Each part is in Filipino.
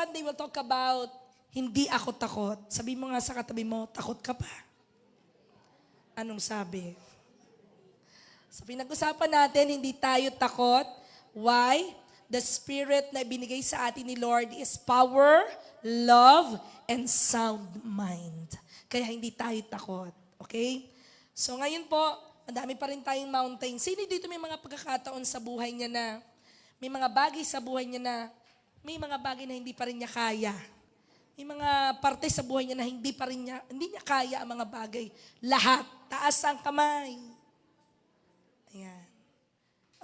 Sunday, we'll talk about hindi ako takot. Sabi mo nga sa katabi mo, takot ka pa. Anong sabi? So pinag-usapan natin, hindi tayo takot. Why? The Spirit na binigay sa atin ni Lord is power, love, and sound mind. Kaya hindi tayo takot. Okay? So ngayon po, madami pa rin tayong mountain. Sino dito may mga pagkakataon sa buhay niya na, may mga bagay sa buhay niya na, may mga bagay na hindi pa rin niya kaya. May mga parte sa buhay niya na hindi niya kaya ang mga bagay. Lahat. Taas ang kamay. Ayan.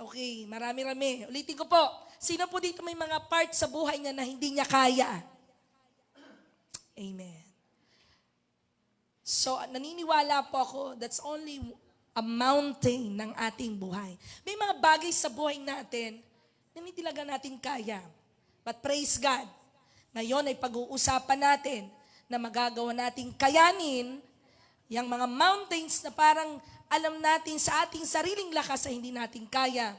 Okay, marami-rami. Ulitin ko po. Sino po dito may mga part sa buhay niya na hindi niya kaya? Amen. So, naniniwala po ako, that's only a mountain ng ating buhay. May mga bagay sa buhay natin na hindi talaga natin kaya. But praise God, ngayon ay pag-uusapan natin na magagawa nating kayanin yung mga mountains na parang alam natin sa ating sariling lakas ay hindi natin kaya,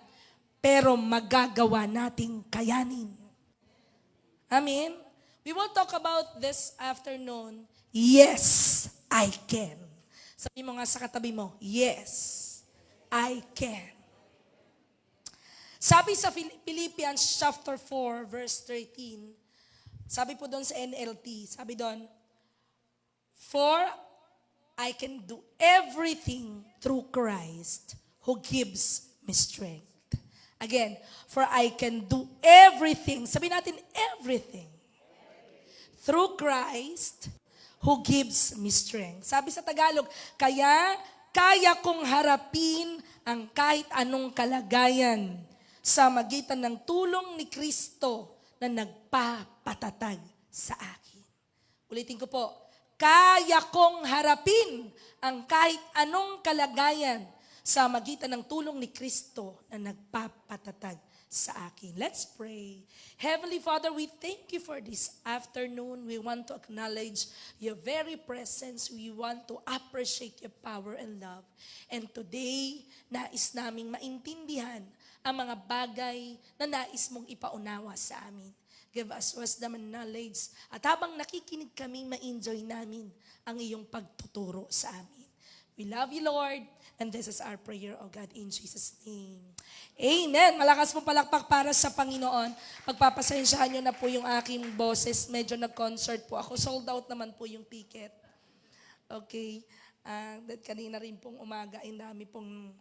pero magagawa nating kayanin. Amen? We will talk about this afternoon, yes, I can. Sabi mo nga sa katabi mo, yes, I can. Sabi sa Philippians chapter 4, verse 13, sabi po doon sa NLT, sabi doon, for I can do everything through Christ who gives me strength. Again, for I can do everything, sabi natin everything, through Christ who gives me strength. Sabi sa Tagalog, kaya kong harapin ang kahit anong kalagayan sa magitan ng tulong ni Kristo na nagpapatatag sa akin. Ulitin ko po, kaya kong harapin ang kahit anong kalagayan sa magitan ng tulong ni Kristo na nagpapatatag sa akin. Let's pray. Heavenly Father, we thank you for this afternoon. We want to acknowledge your very presence. We want to appreciate your power and love. And today, nais naming maintindihan ang mga bagay na nais mong ipaunawa sa amin. Give us wisdom and knowledge. At habang nakikinig kami, ma-enjoy namin ang iyong pagtuturo sa amin. We love you, Lord. And this is our prayer, O God, in Jesus' name. Amen. Malakas mong palakpak para sa Panginoon. Pagpapasensyahan nyo na po yung aking boses. Medyo nag-concert po ako. Sold out naman po yung ticket. Okay. That kanina rin pong umaga, ay dami pong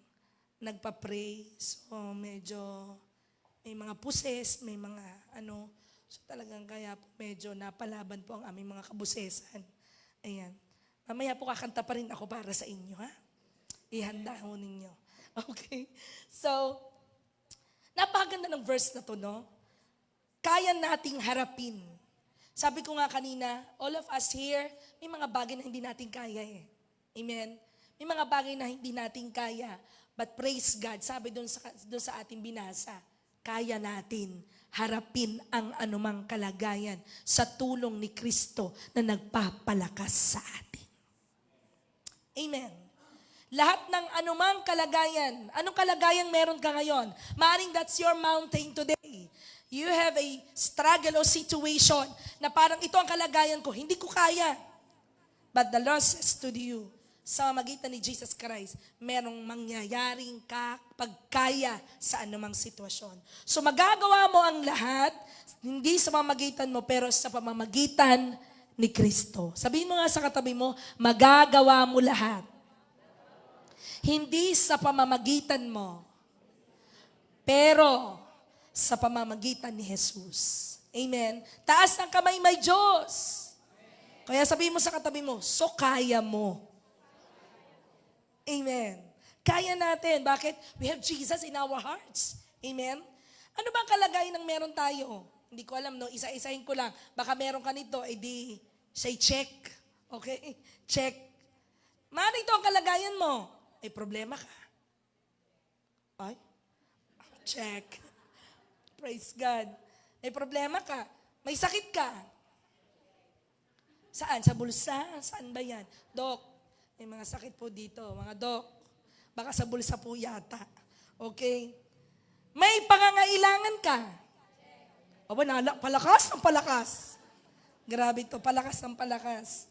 nagpa-pray. So medyo may mga puses, may mga so talagang kaya po medyo napalaban po ang aming mga kabusesan. Ayan. Mamaya po kakanta pa rin ako para sa inyo, ha? Ihanda ho ninyo. Okay? So, napakaganda ng verse na to, no? Kaya nating harapin. Sabi ko nga kanina, all of us here, may mga bagay na hindi natin kaya eh. Amen? May mga bagay na hindi natin kaya. But praise God, sabi doon sa ating binasa, kaya natin harapin ang anumang kalagayan sa tulong ni Kristo na nagpapalakas sa atin. Amen. Lahat ng anumang kalagayan, anong kalagayan meron ka ngayon? Maaring that's your mountain today. You have a struggle or situation na parang ito ang kalagayan ko, hindi ko kaya. But the Lord says to you, sa magitan ni Jesus Christ, merong mangyayaring pagkaya sa anumang sitwasyon. So magagawa mo ang lahat, hindi sa pamamagitan mo, pero sa pamamagitan ni Kristo. Sabihin mo nga sa katabi mo, magagawa mo lahat. Hindi sa pamamagitan mo, pero sa pamamagitan ni Jesus. Amen. Taas ng kamay, may Diyos. Kaya sabihin mo sa katabi mo, so kaya mo. Amen. Kaya natin. Bakit? We have Jesus in our hearts. Amen. Ano ba ang kalagayan ng meron tayo? Hindi ko alam, no? Isa-isahin ko lang. Baka meron ka nito, edi say check. Okay? Check. Maaaring ito ang kalagayan mo. Ay, problema ka. Ay? Check. Praise God. May problema ka. May sakit ka. Saan? Sa bulsa? Saan ba yan? Dok, may mga sakit po dito. Mga dok, baka sa bulsa po yata. Okay? May pangangailangan ka. Aba, palakas ng palakas. Grabe to, palakas ng palakas.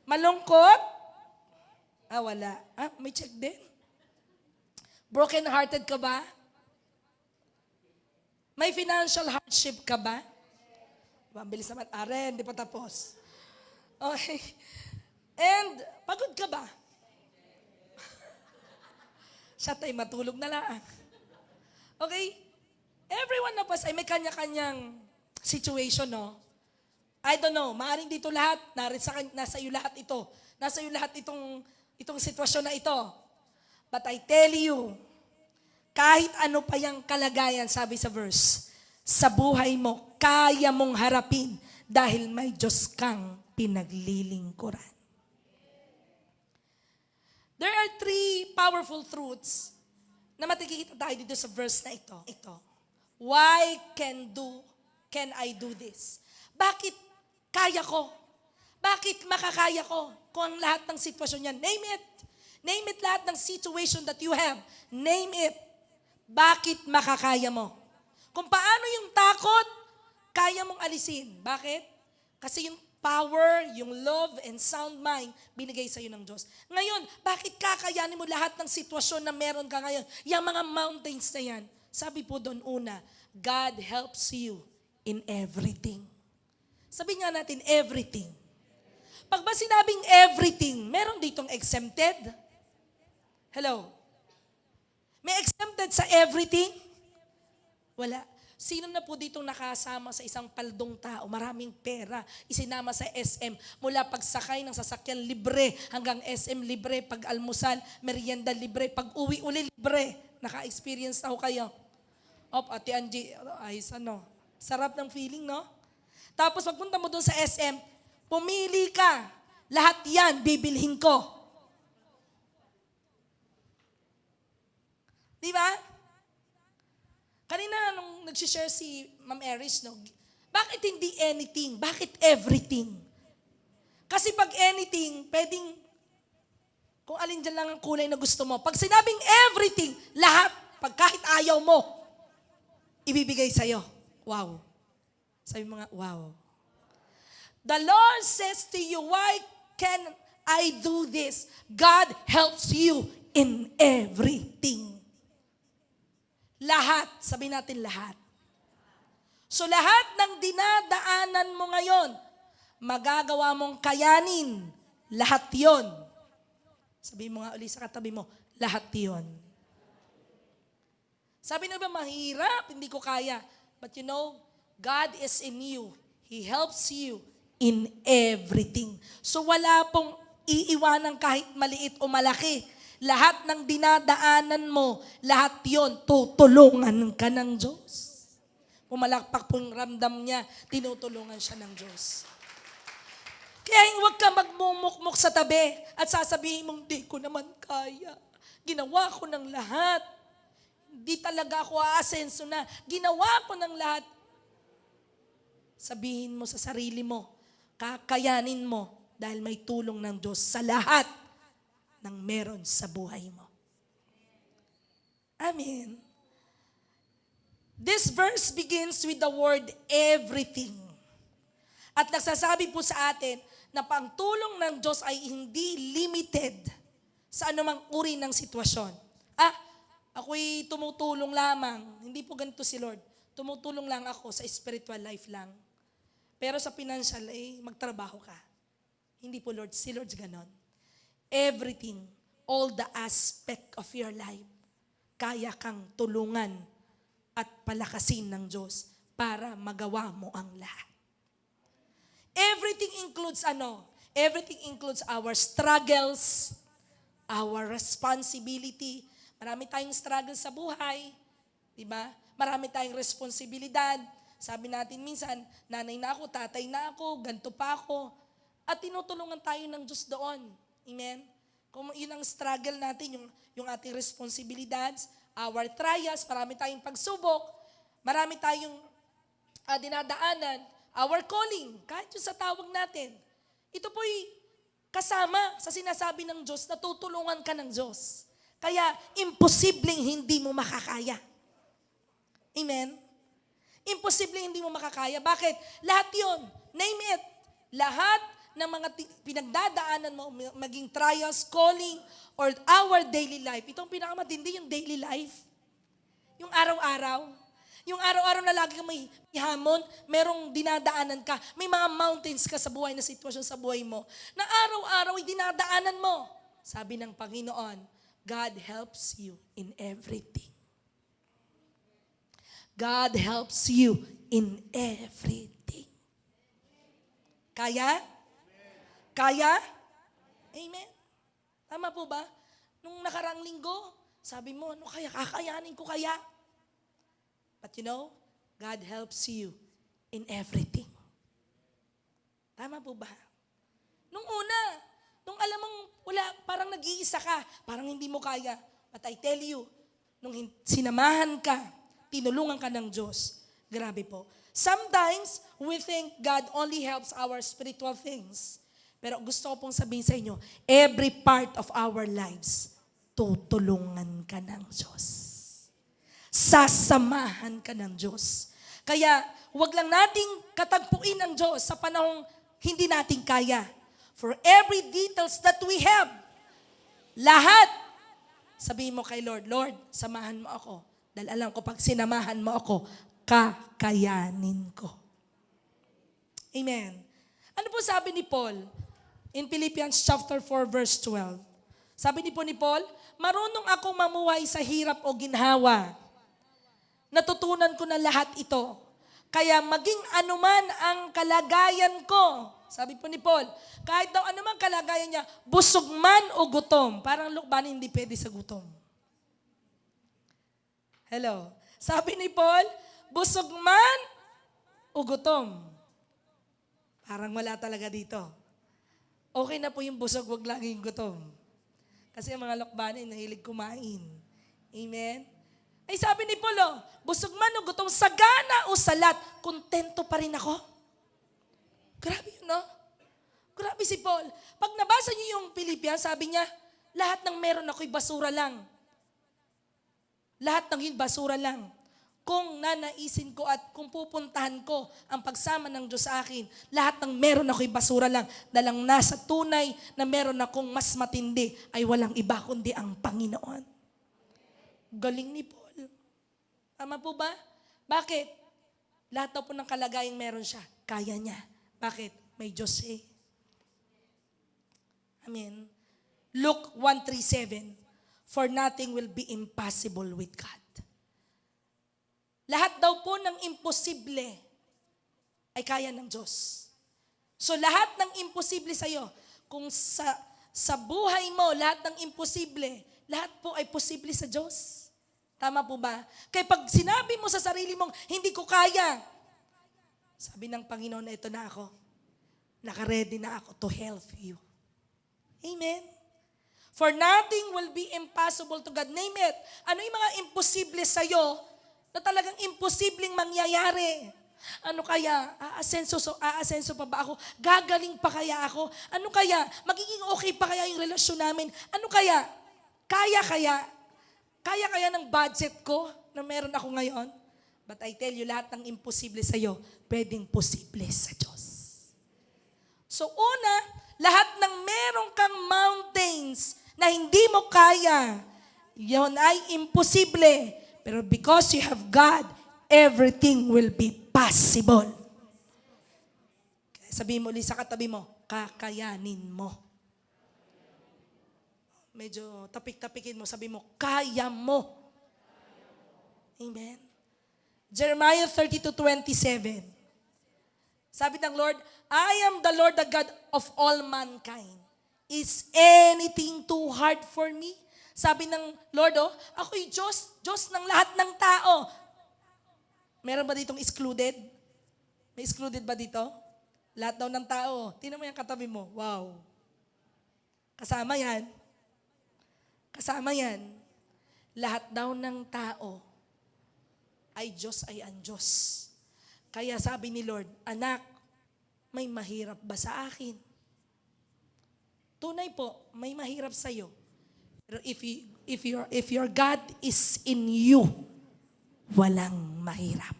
Malungkot? Wala. May check din. Broken-hearted ka ba? May financial hardship ka ba? Mabilis naman. Aren, di pa tapos. Okay. And, pagod ka ba? Siya tayo matulog na lang. Okay? Everyone of us ay may kanya-kanyang situation, no? I don't know, maaaring dito lahat, nasa iyo lahat ito. Nasa iyo lahat itong sitwasyon na ito. But I tell you, kahit ano pa yung kalagayan, sabi sa verse, sa buhay mo, kaya mong harapin dahil may Diyos kang pinaglilingkuran. There are 3 powerful truths na matikikita tayo dito sa verse na ito. Why can I do this? Bakit kaya ko? Bakit makakaya ko? Kung ang lahat ng sitwasyon yan, name it. Name it lahat ng situation that you have. Name it. Bakit makakaya mo? Kung paano yung takot, kaya mong alisin. Bakit? Kasi yung power, yung love and sound mind, binigay sa'yo ng Diyos. Ngayon, bakit kakayanin mo lahat ng sitwasyon na meron ka ngayon? Yung mga mountains na yan. Sabi po doon una, God helps you in everything. Sabi nga natin, everything. Pag ba sinabing everything, meron ditong exempted? Hello? May exempted sa everything? Wala. Sino na po ditong nakasama sa isang paldong tao, maraming pera, isinama sa SM, mula pagsakay ng sasakyan libre, hanggang SM libre, pag-almusal, merienda libre, pag-uwi uli libre. Naka-experience na ho kayo. Ate Angie, ayos sarap ng feeling, no? Tapos pagpunta mo doon sa SM, pumili ka, lahat yan, bibilhin ko. Di ba? Kanina nung nag-share si Ma'am Eris, no? Bakit hindi anything? Bakit everything? Kasi pag anything, pwedeng, kung alin dyan lang ang kulay na gusto mo. Pag sinabing everything, lahat, pag kahit ayaw mo, ibibigay sa'yo. Wow. Sabi mo nga, wow. The Lord says to you, why can I do this? God helps you in everything. Lahat. Sabi natin lahat. So lahat ng dinadaanan mo ngayon, magagawa mong kayanin. Lahat yon. Sabi mo nga ulit sa katabi mo, lahat yon. Sabi na ba, mahirap, hindi ko kaya. But you know, God is in you. He helps you in everything. So wala pong iiwanan kahit maliit o malaki. Lahat ng dinadaanan mo, lahat yon tutulungan ka ng Diyos. Pumalakpak po yung ramdam niya, tinutulungan siya ng Diyos. Kaya huwag ka magmumukmuk sa tabi at sasabihin mong, di ko naman kaya. Ginawa ko ng lahat. Di talaga ako aasenso na. Ginawa ko ng lahat. Sabihin mo sa sarili mo, kakayanin mo dahil may tulong ng Diyos sa lahat ng meron sa buhay mo. Amen. This verse begins with the word everything. At nagsasabi po sa atin na ang tulong ng Diyos ay hindi limited sa anumang uri ng sitwasyon. Ako'y tumutulong lamang. Hindi po ganito si Lord. Tumutulong lang ako sa spiritual life lang. Pero sa financial, magtrabaho ka. Hindi po Lord. Si Lord's ganon. Everything, all the aspect of your life, kaya kang tulungan at palakasin ng Diyos para magawa mo ang lahat. Everything includes Everything includes our struggles, our responsibility. Marami tayong struggle sa buhay. Diba? Marami tayong responsibilidad. Sabi natin minsan, nanay na ako, tatay na ako, ganito pa ako. At tinutulungan tayo ng Diyos doon. Amen? Kung yun ang struggle natin, yung ating responsibilidades, our trials, marami tayong pagsubok, marami tayong dinadaanan, our calling, kahit yung sa tawag natin. Ito po'y kasama sa sinasabi ng Diyos na tutulungan ka ng Diyos. Kaya, imposibleng hindi mo makakaya. Amen? Imposibleng hindi mo makakaya. Bakit? Lahat yon, name it. Lahat ng mga pinagdadaanan mo, maging trials, calling, or our daily life. Itong pinakamatindi, yung daily life. Yung araw-araw. Yung araw-araw na lagi kang may hamon, merong dinadaanan ka. May mga mountains ka sa buhay na sitwasyon sa buhay mo, na araw-araw ay dinadaanan mo. Sabi ng Panginoon, God helps you in everything. God helps you in everything. Kaya? Kaya? Amen. Tama po ba? Nung nakarang linggo, sabi mo, ano kaya? Kakayanin ko kaya? But you know, God helps you in everything. Tama po ba? Nung una, nung alam mong wala, parang nag-iisa ka, parang hindi mo kaya. But I tell you, nung sinamahan ka, tinulungan ka ng Diyos, grabe po. Sometimes, we think God only helps our spiritual things. Pero gusto ko pong sabihin sa inyo, every part of our lives, tutulungan ka ng Diyos. Sasamahan ka ng Diyos. Kaya, huwag lang nating katagpuin ang Diyos sa panahong hindi natin kaya. For every details that we have, lahat, sabihin mo kay Lord, Lord, samahan mo ako. Dahil alam ko, pag sinamahan mo ako, kakayanin ko. Amen. Ano po sabi ni Paul? In Philippians chapter 4 verse 12. Sabi ni Paul, marunong akong mamuhay sa hirap o ginhawa. Natutunan ko na lahat ito. Kaya maging anuman ang kalagayan ko. Sabi po ni Paul, kahit daw anuman kalagayan niya, busog man o gutom. Parang lukban hindi pwede sa gutom. Hello. Sabi ni Paul, busog man o gutom. Parang wala talaga dito. Okay na po yung busog, wag lang yung gutom. Kasi ang mga lokbanin, nahilig kumain. Amen? Ay sabi ni Paul, busog man o gutom, sagana o salat, kontento pa rin ako. Grabe yun, no? Grabe si Paul. Pag nabasa niyo yung Philippians, sabi niya, lahat ng meron ako'y basura lang. Lahat ng yun, basura lang. Kung nanaisin ko at kung pupuntahan ko ang pagsama ng Diyos sa akin, lahat ng meron ako'y basura lang. Dalang nasa tunay na meron akong mas matindi ay walang iba kundi ang Panginoon. Galing ni Paul. Tama po ba? Bakit? Lahat daw po ng kalagayang meron siya. Kaya niya. Bakit? May Diyos eh. Amen. Luke 1:37. For nothing will be impossible with God. Lahat daw po ng imposible ay kaya ng Diyos. So lahat ng imposible sa iyo, kung sa buhay mo, lahat ng imposible, lahat po ay posible sa Diyos. Tama po ba? Kaya pag sinabi mo sa sarili mong, hindi ko kaya, sabi ng Panginoon na ito na ako, nakaready na ako to help you. Amen? For nothing will be impossible to God. Name it. Ano yung mga imposible sa'yo na talagang imposibleng mangyayari? Ano kaya? Aasenso pa ba ako? Gagaling pa kaya ako? Ano kaya? Magiging okay pa kaya yung relasyon namin? Ano kaya? Kaya kaya ng budget ko na meron ako ngayon? But I tell you, lahat ng imposible sa'yo, pwedeng posible sa Diyos. So una, lahat ng meron kang mountains na hindi mo kaya, yon ay imposible. Pero because you have God, everything will be possible. Sabihin mo ulit sa katabi mo, kakayanin mo. Medyo tapik-tapikin mo, sabi mo, kaya mo. Amen. Jeremiah 32:27. Sabi ng Lord, I am the Lord, the God of all mankind. Is anything too hard for me? Sabi ng Lord, ako'y Diyos ng lahat ng tao. Meron ba ditong excluded? May excluded ba dito? Lahat daw ng tao. Tingnan mo yung katabi mo. Wow. Kasama yan. Kasama yan. Lahat daw ng tao ay Diyos ay ang Diyos. Kaya sabi ni Lord, anak, may mahirap ba sa akin? Tunay po, may mahirap sa'yo. Pero if your God is in you, walang mahirap.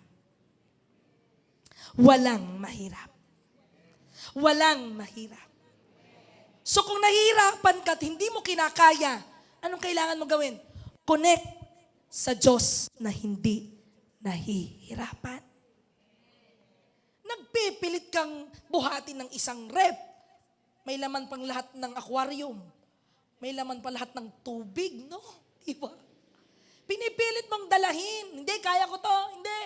Walang mahirap. Walang mahirap. So kung nahihirapan ka at hindi mo kinakaya, anong kailangan mo gawin? Connect sa Diyos na hindi nahihirapan. Nagpipilit kang buhatin ng isang rep. May laman pang lahat ng aquarium. May laman pa lahat ng tubig, no? Diba? Pinipilit mong dalahin. Hindi, kaya ko to. Hindi.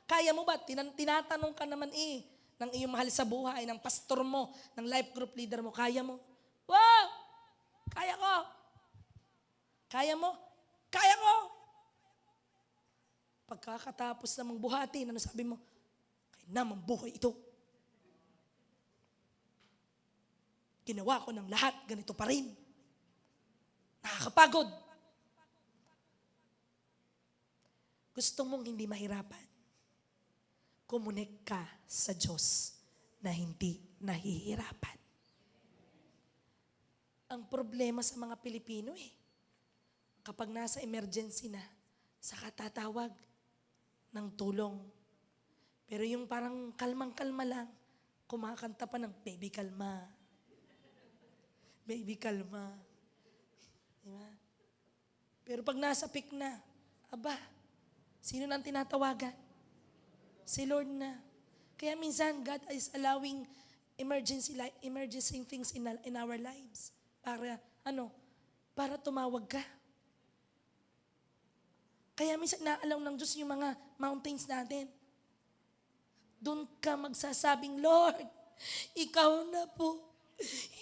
Kaya mo ba? Tinatanong ka naman ng iyong mahal sa buhay, ng pastor mo, ng life group leader mo. Kaya mo? Wow! Kaya ko. Kaya mo? Kaya ko. Pagkakatapos namang buhatin, ano sabi mo? Kaya namang buhay ito. Ginawa ko ng lahat, ganito pa rin. Nakakapagod. Gusto mong hindi mahirapan? Kumunik ka sa Diyos na hindi nahihirapan. Ang problema sa mga Pilipino kapag nasa emergency na, saka tatawag ng tulong. Pero yung parang kalmang-kalma lang, kumakanta pa ng, baby kalma. Baby kalma. Diba? Pero pag nasa peak na, aba, sino nang tinatawagan? Si Lord na. Kaya minsan, God is allowing emergency things in our lives. Para tumawag ka. Kaya minsan naalaw ng Diyos yung mga mountains natin. Doon ka magsasabing, Lord, ikaw na po.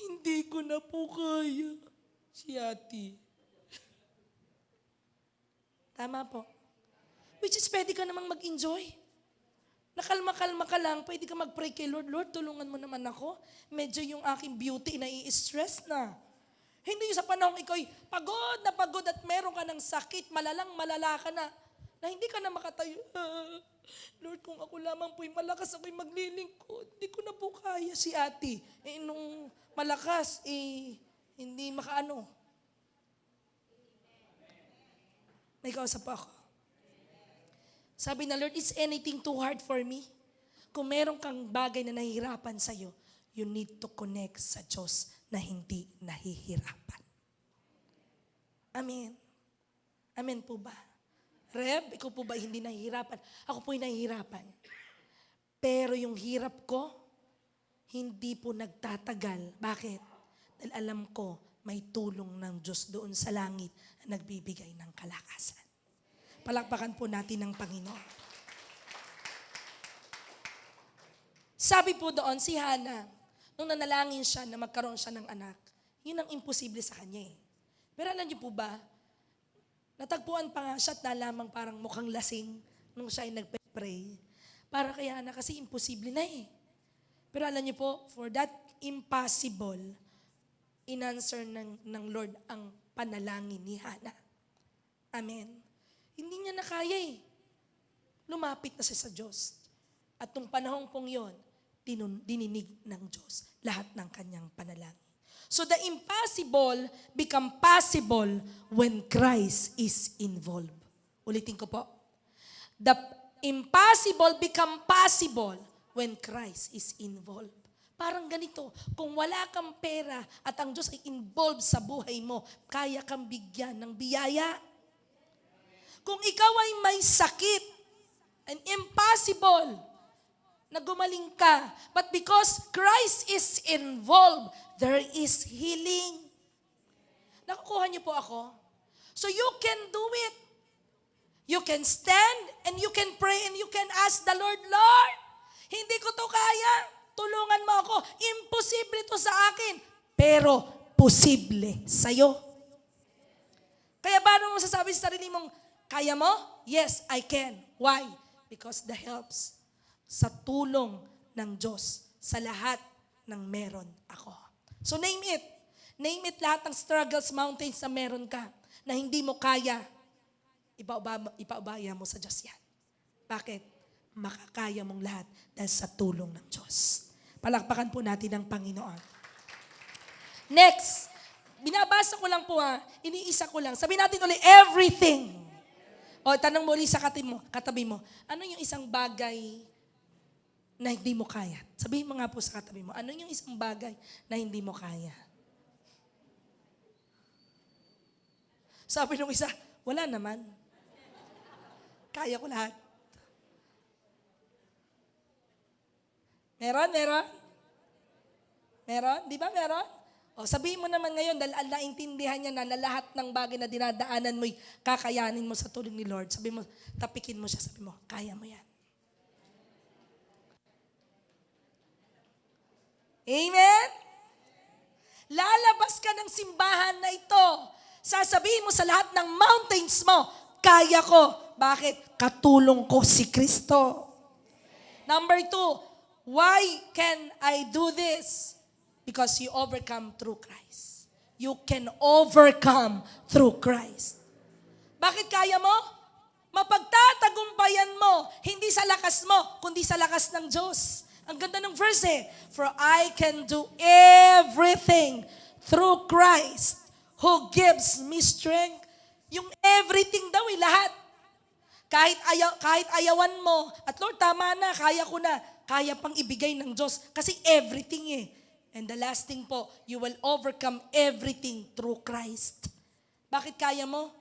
Hindi ko na po kaya. Si Ate. Tama po. Which is pwede ka namang mag-enjoy. Nakalma-kalma ka lang, pwede ka mag-pray kay Lord. Lord, tulungan mo naman ako. Medyo yung aking beauty nai-stress na. Hindi sa panahon ikaw'y pagod at meron ka ng sakit, malala ka na hindi ka na makatayo. Lord, kung ako lamang po'y malakas, ako'y maglilingkod. Hindi ko na po kaya si Ate. Nung malakas, hindi makaano. May kausap ako. Sabi na, Lord, is anything too hard for me? Kung meron kang bagay na nahihirapan sa'yo, you need to connect sa Diyos na hindi nahihirapan. Amen. Amen po ba? Reb, ikaw po ba hindi nahihirapan? Ako po'y nahihirapan. Pero yung hirap ko, hindi po nagtatagal. Bakit? Dahil alam ko, may tulong ng Diyos doon sa langit na nagbibigay ng kalakasan. Palakpakan po natin ng Panginoon. Sabi po doon si Hannah, nung nanalangin siya na magkaroon siya ng anak, yun ang imposible sa kanya Pero alam niyo po ba, natagpuan pa nga siya at nalamang parang mukhang lasing nung siya ay nagpe-pray. Para kay Hannah kasi imposible na Pero alam niyo po, for that impossible, in-answer ng Lord ang panalangin ni Hannah. Amen. Hindi niya na kaya Lumapit na siya sa Diyos. At nung panahon pong yon, dininig ng Diyos lahat ng kanyang panalangin. So the impossible become possible when Christ is involved. Ulitin ko po. The impossible become possible when Christ is involved. Parang ganito, kung wala kang pera at ang Diyos ay involved sa buhay mo, kaya kang bigyan ng biyaya. Kung ikaw ay may sakit, and impossible na gumaling ka, but because Christ is involved, there is healing. Nakukuha niyo po ako? So you can do it. You can stand and you can pray and you can ask the Lord, Lord, hindi ko to kaya. Tulungan mo ako. Imposible to sa akin. Pero posible sa'yo. Kaya ba mo masasabi sa sarili mong, kaya mo? Yes, I can. Why? Because the helps sa tulong ng Diyos sa lahat ng meron ako. So name it. Name it lahat ng struggles, mountains na meron ka na hindi mo kaya. Ipaubaya mo sa Diyos yan. Bakit? Makakaya mong lahat dahil sa tulong ng Diyos. Palakpakan po natin ang Panginoon. Next, binabasa ko lang po iniisa ko lang. Sabihin natin ulit, everything. O tanong mo ulit sa katabi mo, ano yung isang bagay na hindi mo kaya? Sabihin mo nga po sa katabi mo, ano yung isang bagay na hindi mo kaya? Sabi nung isa, wala naman. Kaya ko lahat. Meron? Meron? Di ba meron? O, sabihin mo naman ngayon, dahil naintindihan niya na lahat ng bagay na dinadaanan mo'y kakayanin mo sa tulong ni Lord. Sabi mo, tapikin mo siya, sabi mo, kaya mo yan. Amen? Lalabas ka ng simbahan na ito. Sasabihin mo sa lahat ng mountains mo, kaya ko. Bakit? Katulong ko si Kristo. Number 2, why can I do this? Because you overcome through Christ. You can overcome through Christ. Bakit kaya mo? Mapagtatagumpayan mo, hindi sa lakas mo, kundi sa lakas ng Diyos. Ang ganda ng verse eh. For I can do everything through Christ who gives me strength. Yung everything daw eh, lahat. Kahit ayawan mo, at Lord, tama na, kaya ko na. Kaya pang ibigay ng Diyos. Kasi everything eh. And the last thing po, you will overcome everything through Christ. Bakit kaya mo?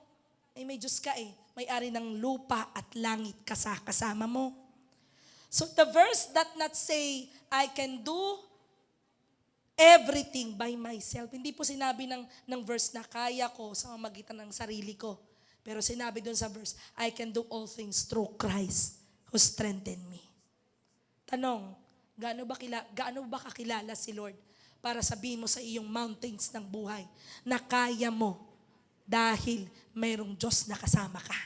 Ay may Diyos ka eh. May-ari ng lupa at langit kasama mo. So the verse that not say, I can do everything by myself. Hindi po sinabi ng verse na kaya ko sa magitan ng sarili ko. Pero sinabi doon sa verse, I can do all things through Christ who strengthened me. Tanong, gaano ba kakilala si Lord para sabihin mo sa iyong mountains ng buhay na kaya mo dahil mayroong Diyos na kasama ka?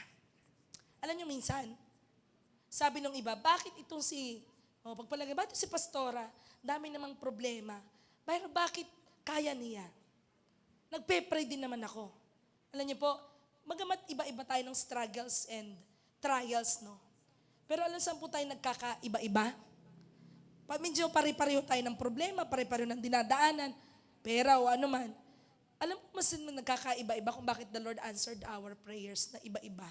Alam niyo minsan, sabi nung iba, bakit itong pagpalagay, bakit si pastora, dami namang problema, pero bakit kaya niya? Nagpe-pray din naman ako. Alam niyo po, magamat iba-iba tayo ng struggles and trials, no? Pero alam saan po tayo nagkakaiba-iba? Medyo pare-pareho tayo ng problema, pare-pareho ng dinadaanan, pera o ano man. Alam mo mas nagkakaiba-iba kung bakit the Lord answered our prayers na iba-iba.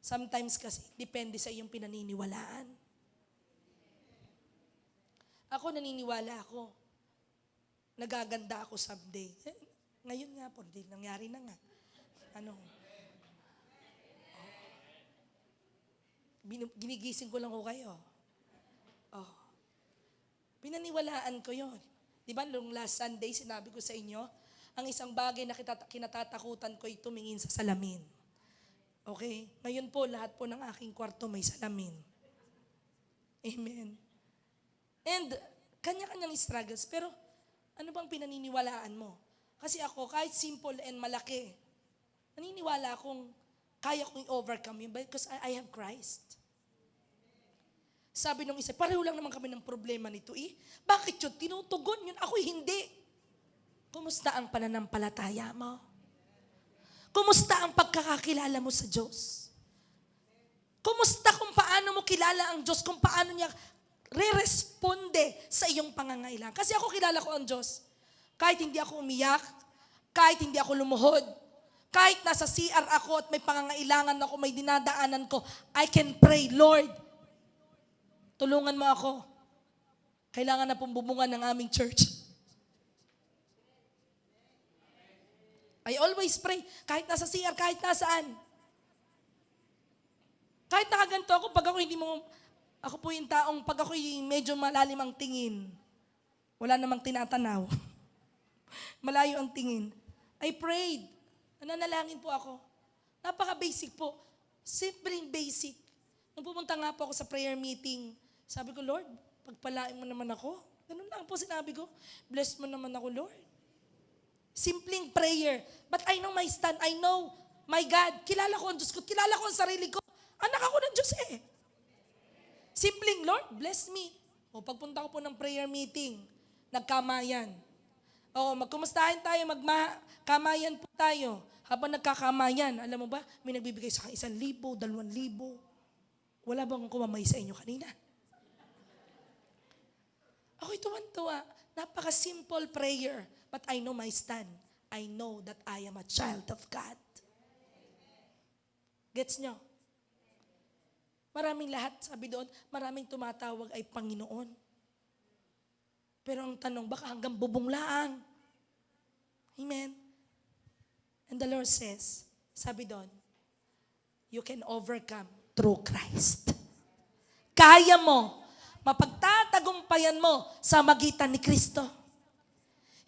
Sometimes kasi, depende sa iyong pinaniniwalaan. Ako naniniwala ako. Nagaganda ako someday. Ngayon nga po, nangyari na nga. Ginigising ko lang ko kayo. Pinaniwalaan ko yon. Di ba, nung last Sunday, sinabi ko sa inyo, ang isang bagay na kinatatakutan ko ay tumingin sa salamin. Okay? Ngayon po, lahat po ng aking kwarto may salamin. Amen. And, kanya-kanyang struggles. Pero, ano bang pinaniniwalaan mo? Kasi ako, kahit simple and malaki, naniniwala akong kaya kong i-overcome yun because I have Christ. Sabi nung isa, pareho lang naman kami ng problema nito eh. Bakit yun? Tinutugon yun. Ako hindi. Kumusta ang pananampalataya mo? Kumusta ang pagkakakilala mo sa Diyos? Kumusta kung paano mo kilala ang Diyos? Kung paano niya re-responde sa iyong pangangailangan? Kasi ako kilala ko ang Diyos. Kahit hindi ako umiyak, kahit hindi ako lumuhod, kahit nasa CR ako at may pangangailangan ako, may dinadaanan ko, I can pray, Lord, tulungan mo ako. Kailangan na pong bubungan ng aming church. I always pray, kahit nasa CR, kahit nasaan. Kahit nakaganto ako, pag ako po yung taong, pag ako yung medyo malalim ang tingin, wala namang tinatanaw. Malayo ang tingin. I prayed. Nananalangin po ako. Napaka-basic po. Simpleng basic. Nung pumunta nga po ako sa prayer meeting, sabi ko, Lord, pagpalain mo naman ako. Ganun lang po sinabi ko. Bless mo naman ako, Lord. Simpleng prayer. But I know my stand. I know, my God, kilala ko ang Diyos ko. Kilala ko ang sarili ko. Anak ako ng Diyos eh. Simpleng, Lord, bless me. O pagpunta ko po ng prayer meeting, nagkamayan. O magkumustahin tayo, magkamayan po tayo. Habang nagkakamayan, alam mo ba, may nagbibigay sa akin 1,000, 2,000. Wala bang kumamay sa inyo kanina? Ako'y tuwan-tuwa. Napaka-simple prayer. But I know my stand. I know that I am a child of God. Gets nyo? Maraming lahat, sabi doon, maraming tumatawag ay Panginoon. Pero ang tanong, baka hanggang bubong laang. Amen? And the Lord says, sabi doon, you can overcome through Christ. Kaya mo, mapagtatagumpayan mo sa magitan ni Kristo.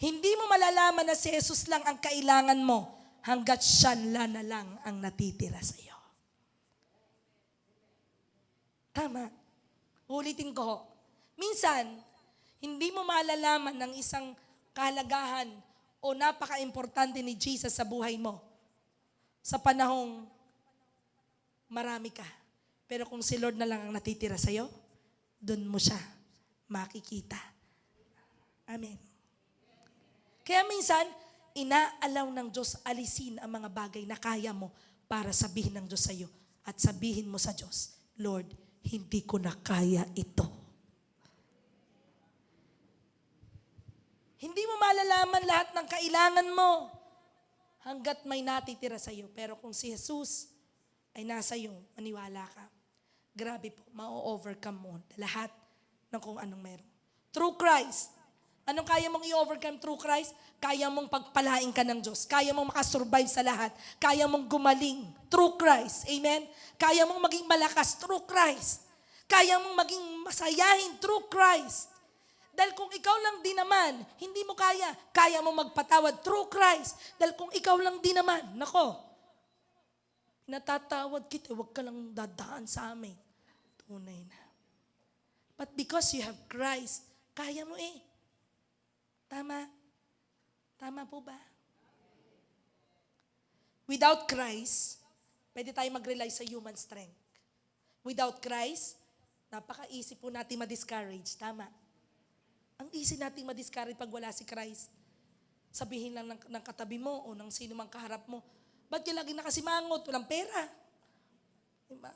Hindi mo malalaman na si Jesus lang ang kailangan mo hanggat siya na lang ang natitira sa iyo. Tama. Ulitin ko. Minsan, hindi mo malalaman ng isang kahalagahan o napaka-importante ni Jesus sa buhay mo sa panahong marami ka. Pero kung si Lord na lang ang natitira sa iyo, doon mo siya makikita. Amen. Kaya minsan, inaalaw ng Diyos alisin ang mga bagay na kaya mo para sabihin ng Diyos sa iyo at sabihin mo sa Diyos, Lord, hindi ko na kaya ito. Hindi mo malalaman lahat ng kailangan mo hanggat may natitira sa iyo. Pero kung si Jesus ay nasa iyo, maniwala ka. Grabe po, ma-overcome mo lahat ng kung anong meron. Through Christ. Anong kaya mong i-overcome through Christ? Kaya mong pagpalain ka ng Diyos. Kaya mong makasurvive sa lahat. Kaya mong gumaling through Christ. Amen? Kaya mong maging malakas through Christ. Kaya mong maging masayahin through Christ. Dahil kung ikaw lang din naman, hindi mo kaya. Kaya mong magpatawad through Christ. Dahil kung ikaw lang din naman, nako, natatawad kita, huwag ka lang dadaan sa amin. Tunay na. But because you have Christ, kaya mo eh. Tama? Tama po ba? Without Christ, pwede tayo mag-rely sa human strength. Without Christ, napaka-easy po natin ma-discourage. Tama? Ang easy natin ma-discourage pag wala si Christ. Sabihin lang ng katabi mo o ng sino mang kaharap mo, ba't ka laging nakasimangot? Walang pera. Diba?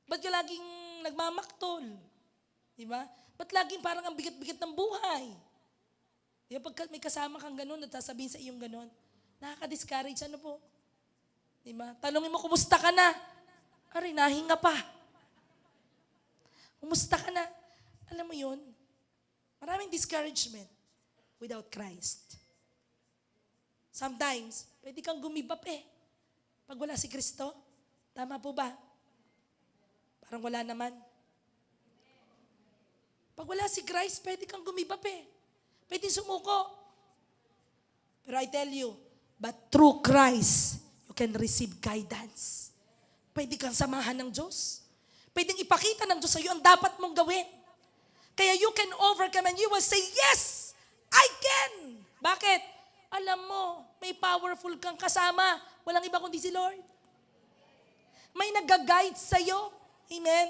Ba't ka laging nagmamaktol? Diba? Ba't laging parang ang bigat-bigat ng buhay? Diba, pag may kasama kang ganun at sasabihin sa iyong ganun, nakaka-discourage, ano po? Diba? Talungin mo, kumusta ka na? Aray, nahinga pa. Kumusta ka na? Alam mo yun, maraming discouragement without Christ. Sometimes, pwede kang gumibap eh. Pag wala si Kristo, tama po ba? Parang wala naman. Pag wala si Christ, pwede kang gumibap eh. Pwede sumuko. Pero I tell you, but through Christ, you can receive guidance. Pwede kang samahan ng Diyos. Pwedeng ipakita ng Diyos sa iyo ang dapat mong gawin. Kaya you can overcome and you will say, yes, I can. Bakit? Alam mo, may powerful kang kasama. Walang iba kundi si Lord. May nag-guide sa iyo. Amen?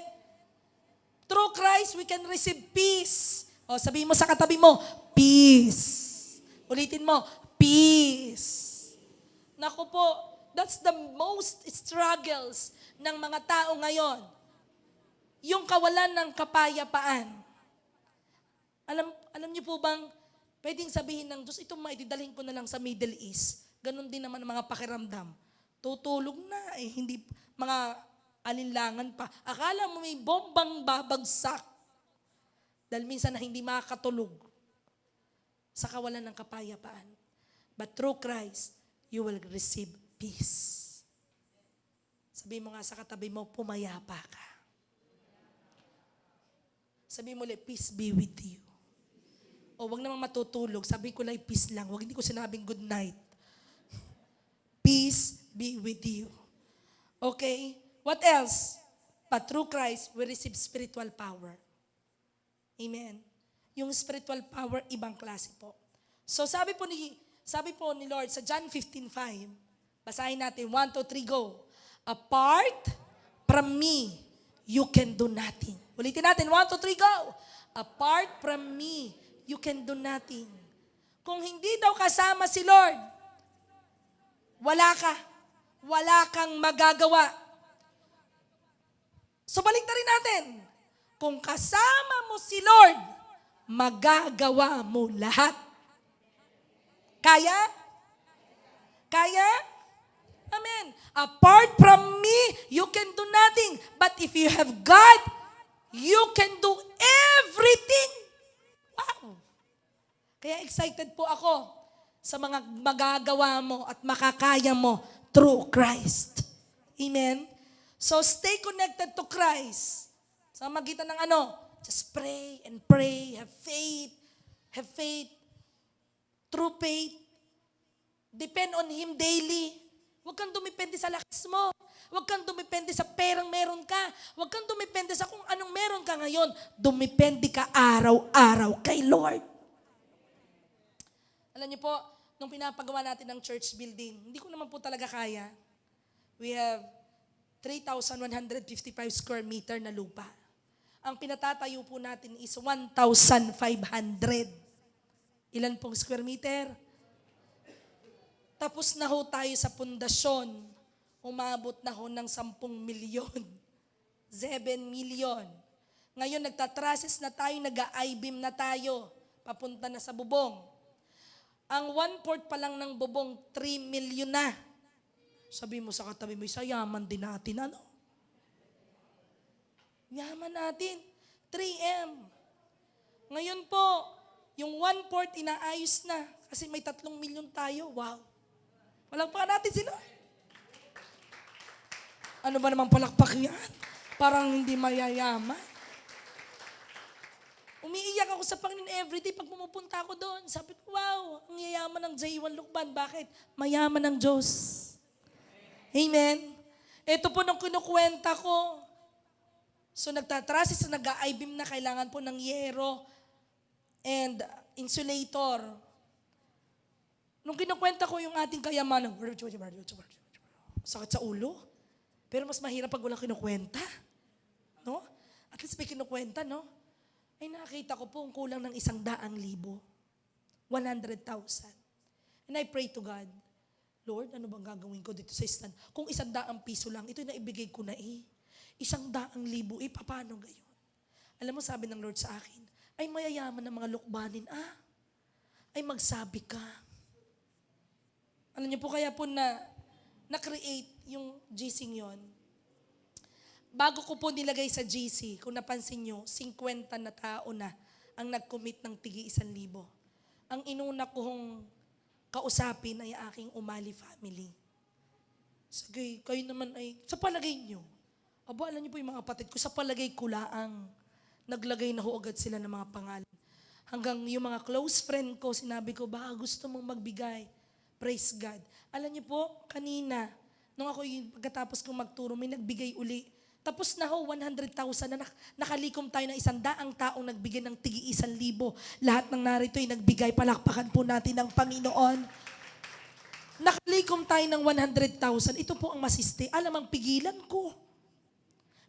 Through Christ, we can receive peace. O, sabihin mo sa katabi mo, peace. Ulitin mo, peace. Naku po, that's the most struggles ng mga tao ngayon. Yung kawalan ng kapayapaan. Alam niyo po bang, pwedeng sabihin ng Diyos, ito maididalhin ko na lang sa Middle East. Ganon din naman ang mga pakiramdam. Tutulog na eh, hindi mga alinlangan pa. Akala mo may bombang babagsak. Dahil minsan na hindi makakatulog sa kawalan ng kapayapaan. But through Christ, you will receive peace. Sabi mo nga sa katabi mo, pumayapa ka. Sabi mo ulit, peace be with you. O wag namang matutulog. Sabi ko lang, peace lang. Wag hindi ko sinabing good night. Peace be with you. Okay? What else? But through Christ, we receive spiritual power. Amen. Yung spiritual power, ibang klase po. So sabi po ni Lord sa John 15:5, basahin natin, 1, 2, 3, go. Apart from me, you can do nothing. Ulitin natin, 1, 2, 3, go. Apart from me, you can do nothing. Kung hindi daw kasama si Lord, wala ka. Wala kang magagawa. So balik na rin natin. Kung kasama mo si Lord, magagawa mo lahat. Kaya? Kaya? Amen. Apart from me, you can do nothing. But if you have God, you can do everything. Wow. Kaya excited po ako sa mga magagawa mo at makakaya mo through Christ. Amen? So stay connected to Christ. Sa magitan ng ano, just pray and pray, have faith. Have faith. True faith. Depend on Him daily. Huwag kang dumipende sa lakas mo. Huwag kang dumipende sa perang meron ka. Huwag kang dumipende sa kung anong meron ka ngayon. Dumipende ka araw-araw kay Lord. Alam niyo po, nung pinapagawa natin ng church building, hindi ko naman po talaga kaya. We have 3,155 square meter na lupa. Ang pinatatayo po natin is 1,500. Ilan pong square meter? Tapos na ho tayo sa pundasyon. Umabot na ho ng 10 milyon. 7 milyon. Ngayon nagtatrases na tayo, nag-I-beam na tayo. Papunta na sa bubong. Ang 1/4 pa lang ng bubong, 3 milyon na. Sabi mo sa katabi mo, yaman din natin, ano? Yaman natin. 3M. Ngayon po, yung 1/4 inaayos na. Kasi may 3 milyon tayo. Wow. Palakpakan natin sila. Ano ba naman palakpak yan? Parang hindi mayayaman. Umiiyak ako sa Panginoon everyday pag pumupunta ako doon. Sabi ko, wow, ang yayaman ng J1 Lukban. Bakit? Mayaman ng Diyos. Amen? Ito po nung kinukwenta ko. So nagtatrasis, nag-I-beam na, kailangan po ng yero and insulator. Nung kinukwenta ko yung ating kayamanan, sakit sa ulo. Pero mas mahirap pag walang kinukwenta. No? At least may kinukwenta, no? Ay nakita ko po ang kulang ng 100,000. 100,000. And I pray to God, Lord, ano bang gagawin ko dito sa stand? Kung 100 piso lang, ito na ibigay ko na eh. 100,000, paano gayon? Alam mo, sabi ng Lord sa akin, ay mayayaman ng mga lukbanin, ay magsabi ka. Alam niyo po, kaya po na-create yung GC yon. Bago ko po nilagay sa GC, kung napansin nyo, 50 na tao na ang nag-commit ng tigi 1,000. Ang inuna kong kausapin ay aking Umali family. Sige, kayo naman ay, sa palagay nyo, alam niyo po yung mga kapatid ko, sa palagay ko laang, naglagay na ho agad sila ng mga pangalan. Hanggang yung mga close friend ko, sinabi ko, baka gusto mong magbigay. Praise God. Alam niyo po, kanina, nung ako yung pagkatapos kong magturo, may nagbigay uli. Tapos na ho, 100,000 na nakalikom tayo ng 100 taong nagbigay ng tigi 1,000. Lahat ng narito ay nagbigay. Palakpakan po natin ng Panginoon. Nakalikom tayo ng 100,000. Ito po ang masiste. Alam ang pigilan ko.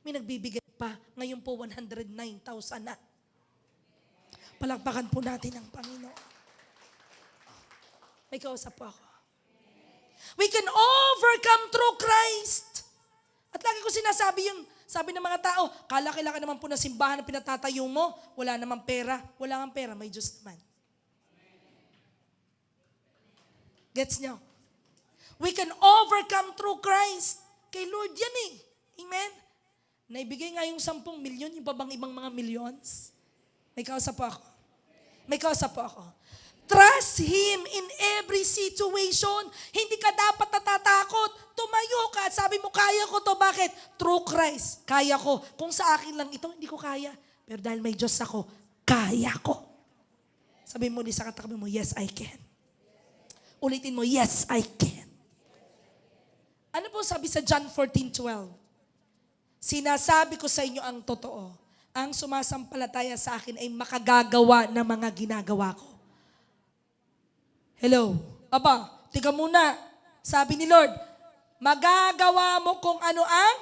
May nagbibigay pa. Ngayon po, 109,000 na. Palakpakan po natin ang Panginoon. May kausap po ako. We can overcome through Christ. At lagi ko sinasabi yung, sabi ng mga tao, kalaki-laki naman po na simbahan na pinatatayo mo, wala namang pera. Wala kang pera, may Diyos naman. Gets nyo? We can overcome through Christ. Kay Lord yan eh. Amen? Naibigay nga yung 10 milyon, yung babang ibang mga millions. May kausap po ako. May kausap po ako. Trust Him in every situation. Hindi ka dapat natatakot. Tumayo ka at sabi mo, kaya ko to. Bakit? Through Christ. Kaya ko. Kung sa akin lang ito, hindi ko kaya. Pero dahil may Diyos ako, kaya ko. Sabi mo sa katabi mo, yes, I can. Ulitin mo, yes, I can. Ano po sabi sa John 14:12? Sinasabi ko sa inyo ang totoo. Ang sumasampalataya sa akin ay makagagawa ng mga ginagawa ko. Hello? Aba, tika muna. Sabi ni Lord, magagawa mo kung ano ang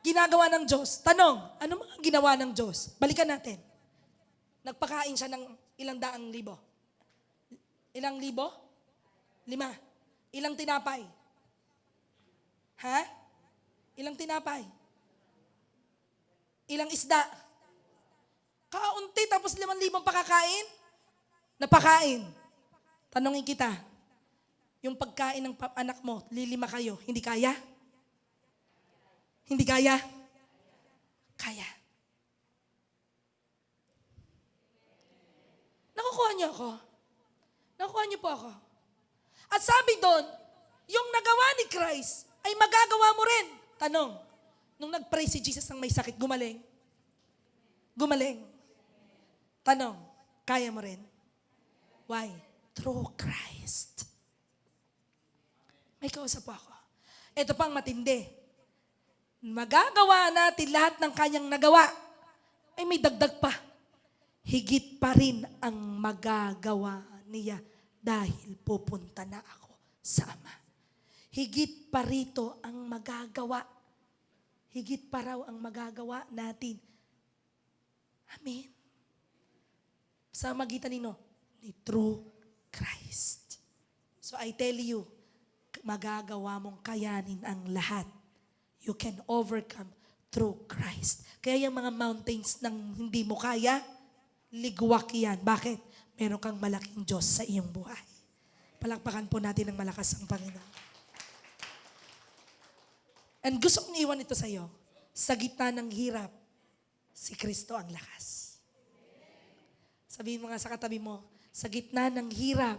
ginagawa ng Diyos. Tanong, ano mga ginawa ng Diyos? Balikan natin. Nagpakain siya ng ilang daang libo. Ilang libo? 5. Ilang tinapay? Ha? Ilang tinapay? Ilang isda? Kaunti tapos 5,000 pakakain? Napakain. Tanongin kita, yung pagkain ng anak mo, 5 kayo, hindi kaya? Hindi kaya? Kaya. Nakukuha niyo ako? Nakuha niyo po ako. At sabi doon, yung nagawa ni Christ ay magagawa mo rin. Tanong, nung nag-pray si Jesus ng may sakit, gumaling? Gumaling. Tanong, kaya mo rin? Why? Through Christ. May kausap po ako. Ito pang matindi. Magagawa natin lahat ng kanyang nagawa. Ay may dagdag pa. Higit pa rin ang magagawa niya dahil pupunta na ako sa Ama. Higit pa rito ang magagawa. Higit pa raw ang magagawa natin. Amen. Sa magitan nino, ni true Christ. So I tell you, magagawa mong kayanin ang lahat. You can overcome through Christ. Kaya yung mga mountains ng hindi mo kaya, ligwak yan. Bakit? Meron kang malaking Diyos sa iyong buhay. Palakpakan po natin ng malakas ang Panginoon. And gusto kong iwan ito sa iyo. Sa gitna ng hirap, si Kristo ang lakas. Sabihin mo nga sa katabi mo, sa gitna ng hirap,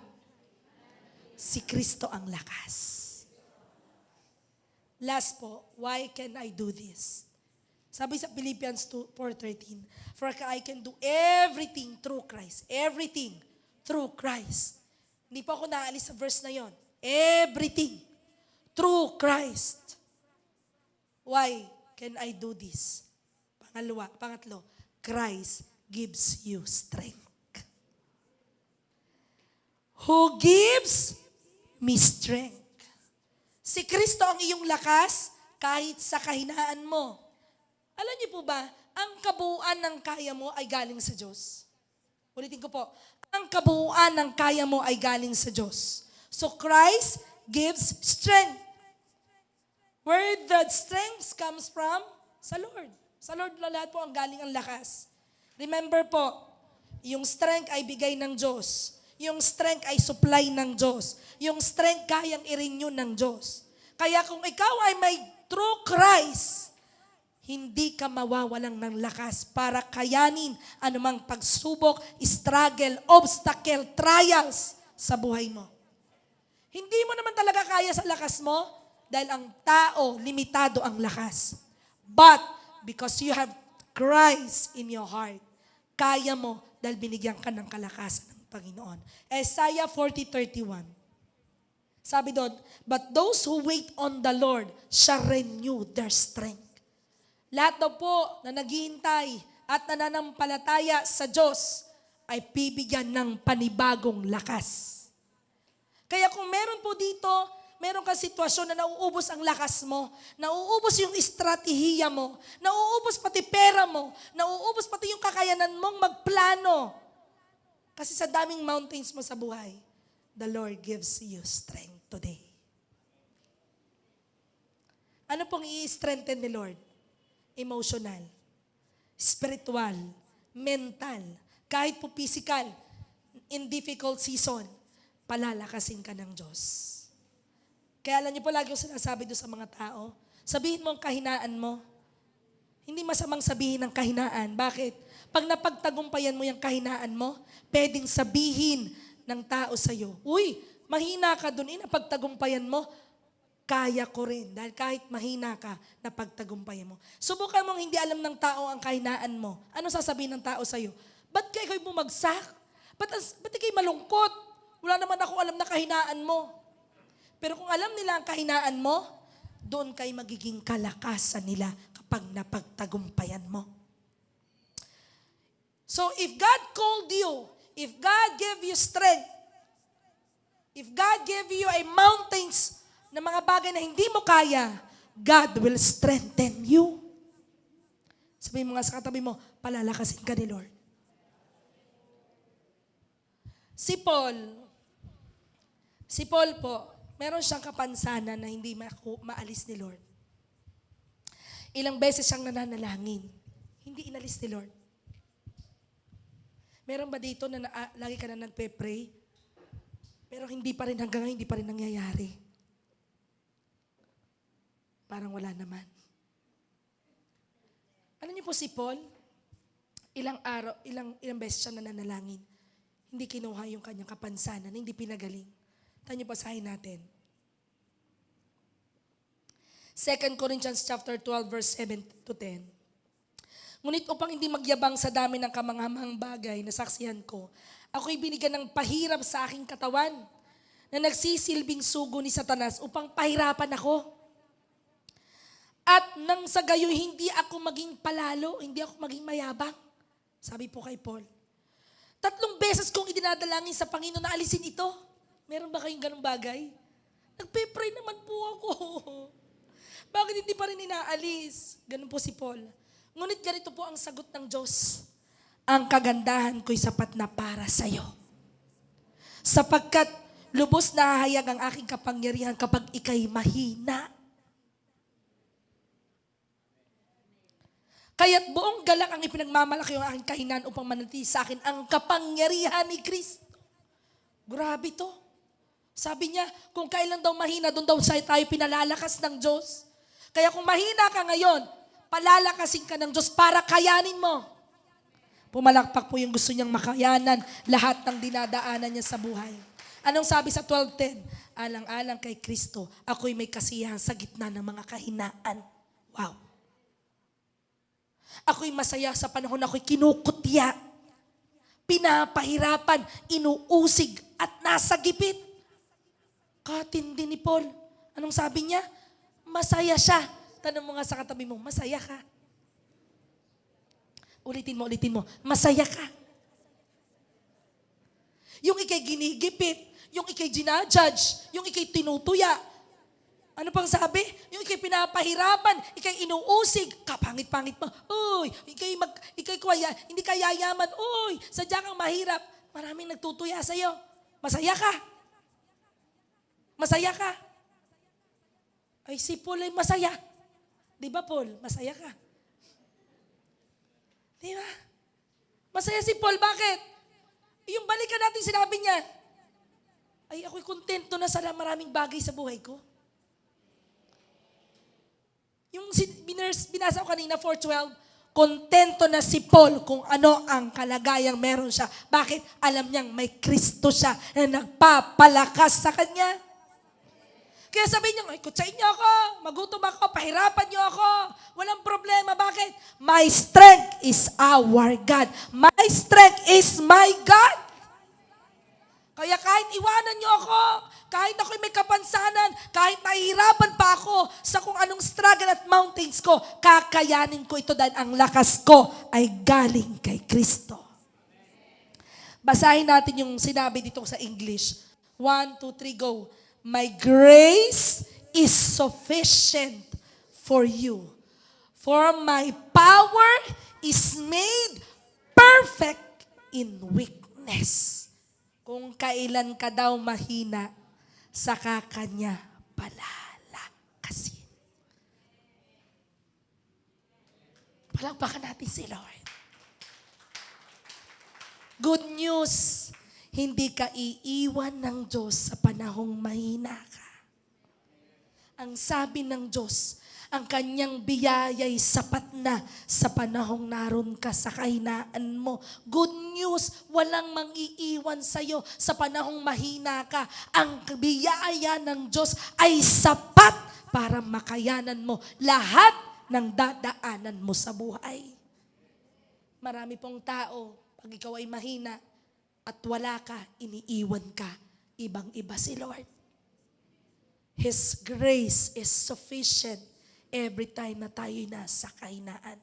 si Kristo ang lakas. Last po, why can I do this? Sabi sa Philippians 4:13, for I can do everything through Christ. Everything through Christ. Hindi po ako naalis sa verse na yon. Everything through Christ. Why can I do this? Pangatlo, Christ gives you strength. Who gives me strength? Si Kristo ang iyong lakas kahit sa kahinaan mo. Alam niyo po ba, ang kabuuan ng kaya mo ay galing sa Diyos. Ulitin ko po, ang kabuuan ng kaya mo ay galing sa Diyos. So Christ gives strength. Where the strength comes from? Sa Lord. Sa Lord lahat po ang galing ang lakas. Remember po, yung strength ay bigay ng Diyos. Yung strength ay supply ng Diyos. Yung strength kayang i-renew ng Diyos. Kaya kung ikaw ay may true Christ, hindi ka mawawalan ng lakas para kayanin anumang pagsubok, struggle, obstacle, trials sa buhay mo. Hindi mo naman talaga kaya sa lakas mo dahil ang tao, limitado ang lakas. But because you have Christ in your heart, kaya mo dahil binigyan ka ng kalakasan ng Panginoon. Isaiah 40:31. Sabi doon, but those who wait on the Lord shall renew their strength. Lahat daw po na naghihintay at nananampalataya sa Diyos ay bibigyan ng panibagong lakas. Kaya kung meron po dito, meron kang sitwasyon na nauubos ang lakas mo, nauubos yung estratehiya mo, nauubos pati pera mo, nauubos pati yung kakayanan mong magplano. Kasi sa daming mountains mo sa buhay, the Lord gives you strength today. Ano pong i-strengthen ni Lord? Emotional, spiritual, mental, kahit po physical, in difficult season, palalakasin ka ng Diyos. Kaya alam niyo po lagi yung sinasabi doon sa mga tao, sabihin mo ang kahinaan mo. Hindi masamang sabihin ang kahinaan. Bakit? Pag napagtagumpayan mo yung kahinaan mo, pwedeng sabihin ng tao sa'yo, uy, mahina ka doon, napagtagumpayan mo, kaya ko rin. Dahil kahit mahina ka, napagtagumpayan mo. Subukan mong hindi alam ng tao ang kahinaan mo. Ano sasabihin ng tao sa'yo? Ba't kayo bumagsak? Ba't kayo malungkot? Wala naman ako alam na kahinaan mo. Pero kung alam nila ang kahinaan mo, doon kayo magiging kalakasan nila kapag napagtagumpayan mo. So if God called you, if God gave you strength, if God gave you a mountains na mga bagay na hindi mo kaya, God will strengthen you. Sabihin mo nga sa katabi mo, palalakasin ka ni Lord. Si Paul po, meron siyang kapansanan na hindi maalis ni Lord. Ilang beses siyang nananalangin, hindi inalis ni Lord. Meron ba dito na lagi ka na nagpe-pray, pero hindi pa rin hanggang ngayon, hindi pa rin nangyayari? Parang wala naman. Alam niyo po si Paul, ilang beses siya nananalangin, hindi kinuha yung kanyang kapansanan, hindi pinagaling. Tayo basahin natin. 2 Corinthians chapter 12 verse 7 to 10. Ngunit upang hindi magyabang sa dami ng kamanghamang bagay na saksihan ko, ako'y binigyan ng pahirap sa aking katawan na nagsisilbing sugo ni Satanas upang pahirapan ako. At nang sa gayoy, hindi ako maging palalo, hindi ako maging mayabang. Sabi po kay Paul. 3 beses kong idinadalangin sa Panginoon na alisin ito. Meron ba kayong ganung bagay? Nagpe-pray naman po ako. Bakit hindi pa rin inaalis? Ganun po si Paul. Ngunit ganito po ang sagot ng Diyos. Ang kagandahan ko'y sapat na para sa'yo. Sapagkat lubos na hahayag ang aking kapangyarihan kapag ika'y mahina. Kaya't buong galak ang ipinagmamalaki yung aking kahinaan upang manatili sa akin ang kapangyarihan ni Kristo. Grabe to. Sabi niya, kung kailan daw mahina, doon daw tayo pinalalakas ng Diyos. Kaya kung mahina ka ngayon, palalakasin ka ng Diyos para kayanin mo. Pumalakpak po yung gusto niyang makayanan lahat ng dinadaanan niya sa buhay. Anong sabi sa 12:10? Alang-alang kay Kristo, ako'y may kasiyahan sa gitna ng mga kahinaan. Wow. Ako'y masaya sa panahon na ako'y kinukutya, pinapahirapan, inuusig at nasa gipit. Katindi ni Paul. Anong sabi niya? Masaya siya. Tanong mo nga sa katabi mo, masaya ka? Ulitin mo. Masaya ka? Yung ikay ginigipit, yung ikay ginajudge, yung ikay tinutuya. Ano pang sabi? Yung ikay pinapahirapan, ikay inuusig, kapangit-pangit mo. Uy, ikay kuwaya, hindi ka yayaman. Uy, sadya kang mahirap. Maraming nagtutuya sa'yo. Masaya ka? Masaya ka? Ay, si Paul ay masaya. Di ba, Paul? Masaya ka. Di ba? Masaya si Paul. Bakit? Yung balikan natin, sinabi niya, ay, ako'y kontento na sa maraming bagay sa buhay ko. Yung binasa ko kanina, 4:12, kontento na si Paul kung ano ang kalagayang meron siya. Bakit? Alam niyang may Kristo siya na nagpapalakas sa kanya. Kaya sabi niya, ay, kutsain niyo ako, magutom ako, pahirapan niyo ako. Walang problema. Bakit? My strength is our God. My strength is my God. Kaya kahit iwanan niyo ako, kahit ako'y may kapansanan, kahit nahihirapan pa ako sa kung anong struggle at mountains ko, kakayanin ko ito dahil ang lakas ko ay galing kay Kristo. Basahin natin yung sinabi dito sa English. 1, 2, 3, go. My grace is sufficient for you. For my power is made perfect in weakness. Kung kailan ka daw mahina, saka kanya palalakasin. Palakpakan natin si Lord. Good news, hindi ka iiwan ng Diyos sa panahong mahina ka. Ang sabi ng Diyos, ang kanyang biyaya'y sapat na sa panahong naroon ka sa kahinaan mo. Good news, walang mang-iiwan sa'yo sa panahong mahina ka. Ang biyaya ng Diyos ay sapat para makayanan mo lahat ng dadaanan mo sa buhay. Marami pong tao, pag ikaw ay mahina at wala ka, iniiwan ka. Ibang-iba si Lord. His grace is sufficient every time na tayo'y nasa kahinaan.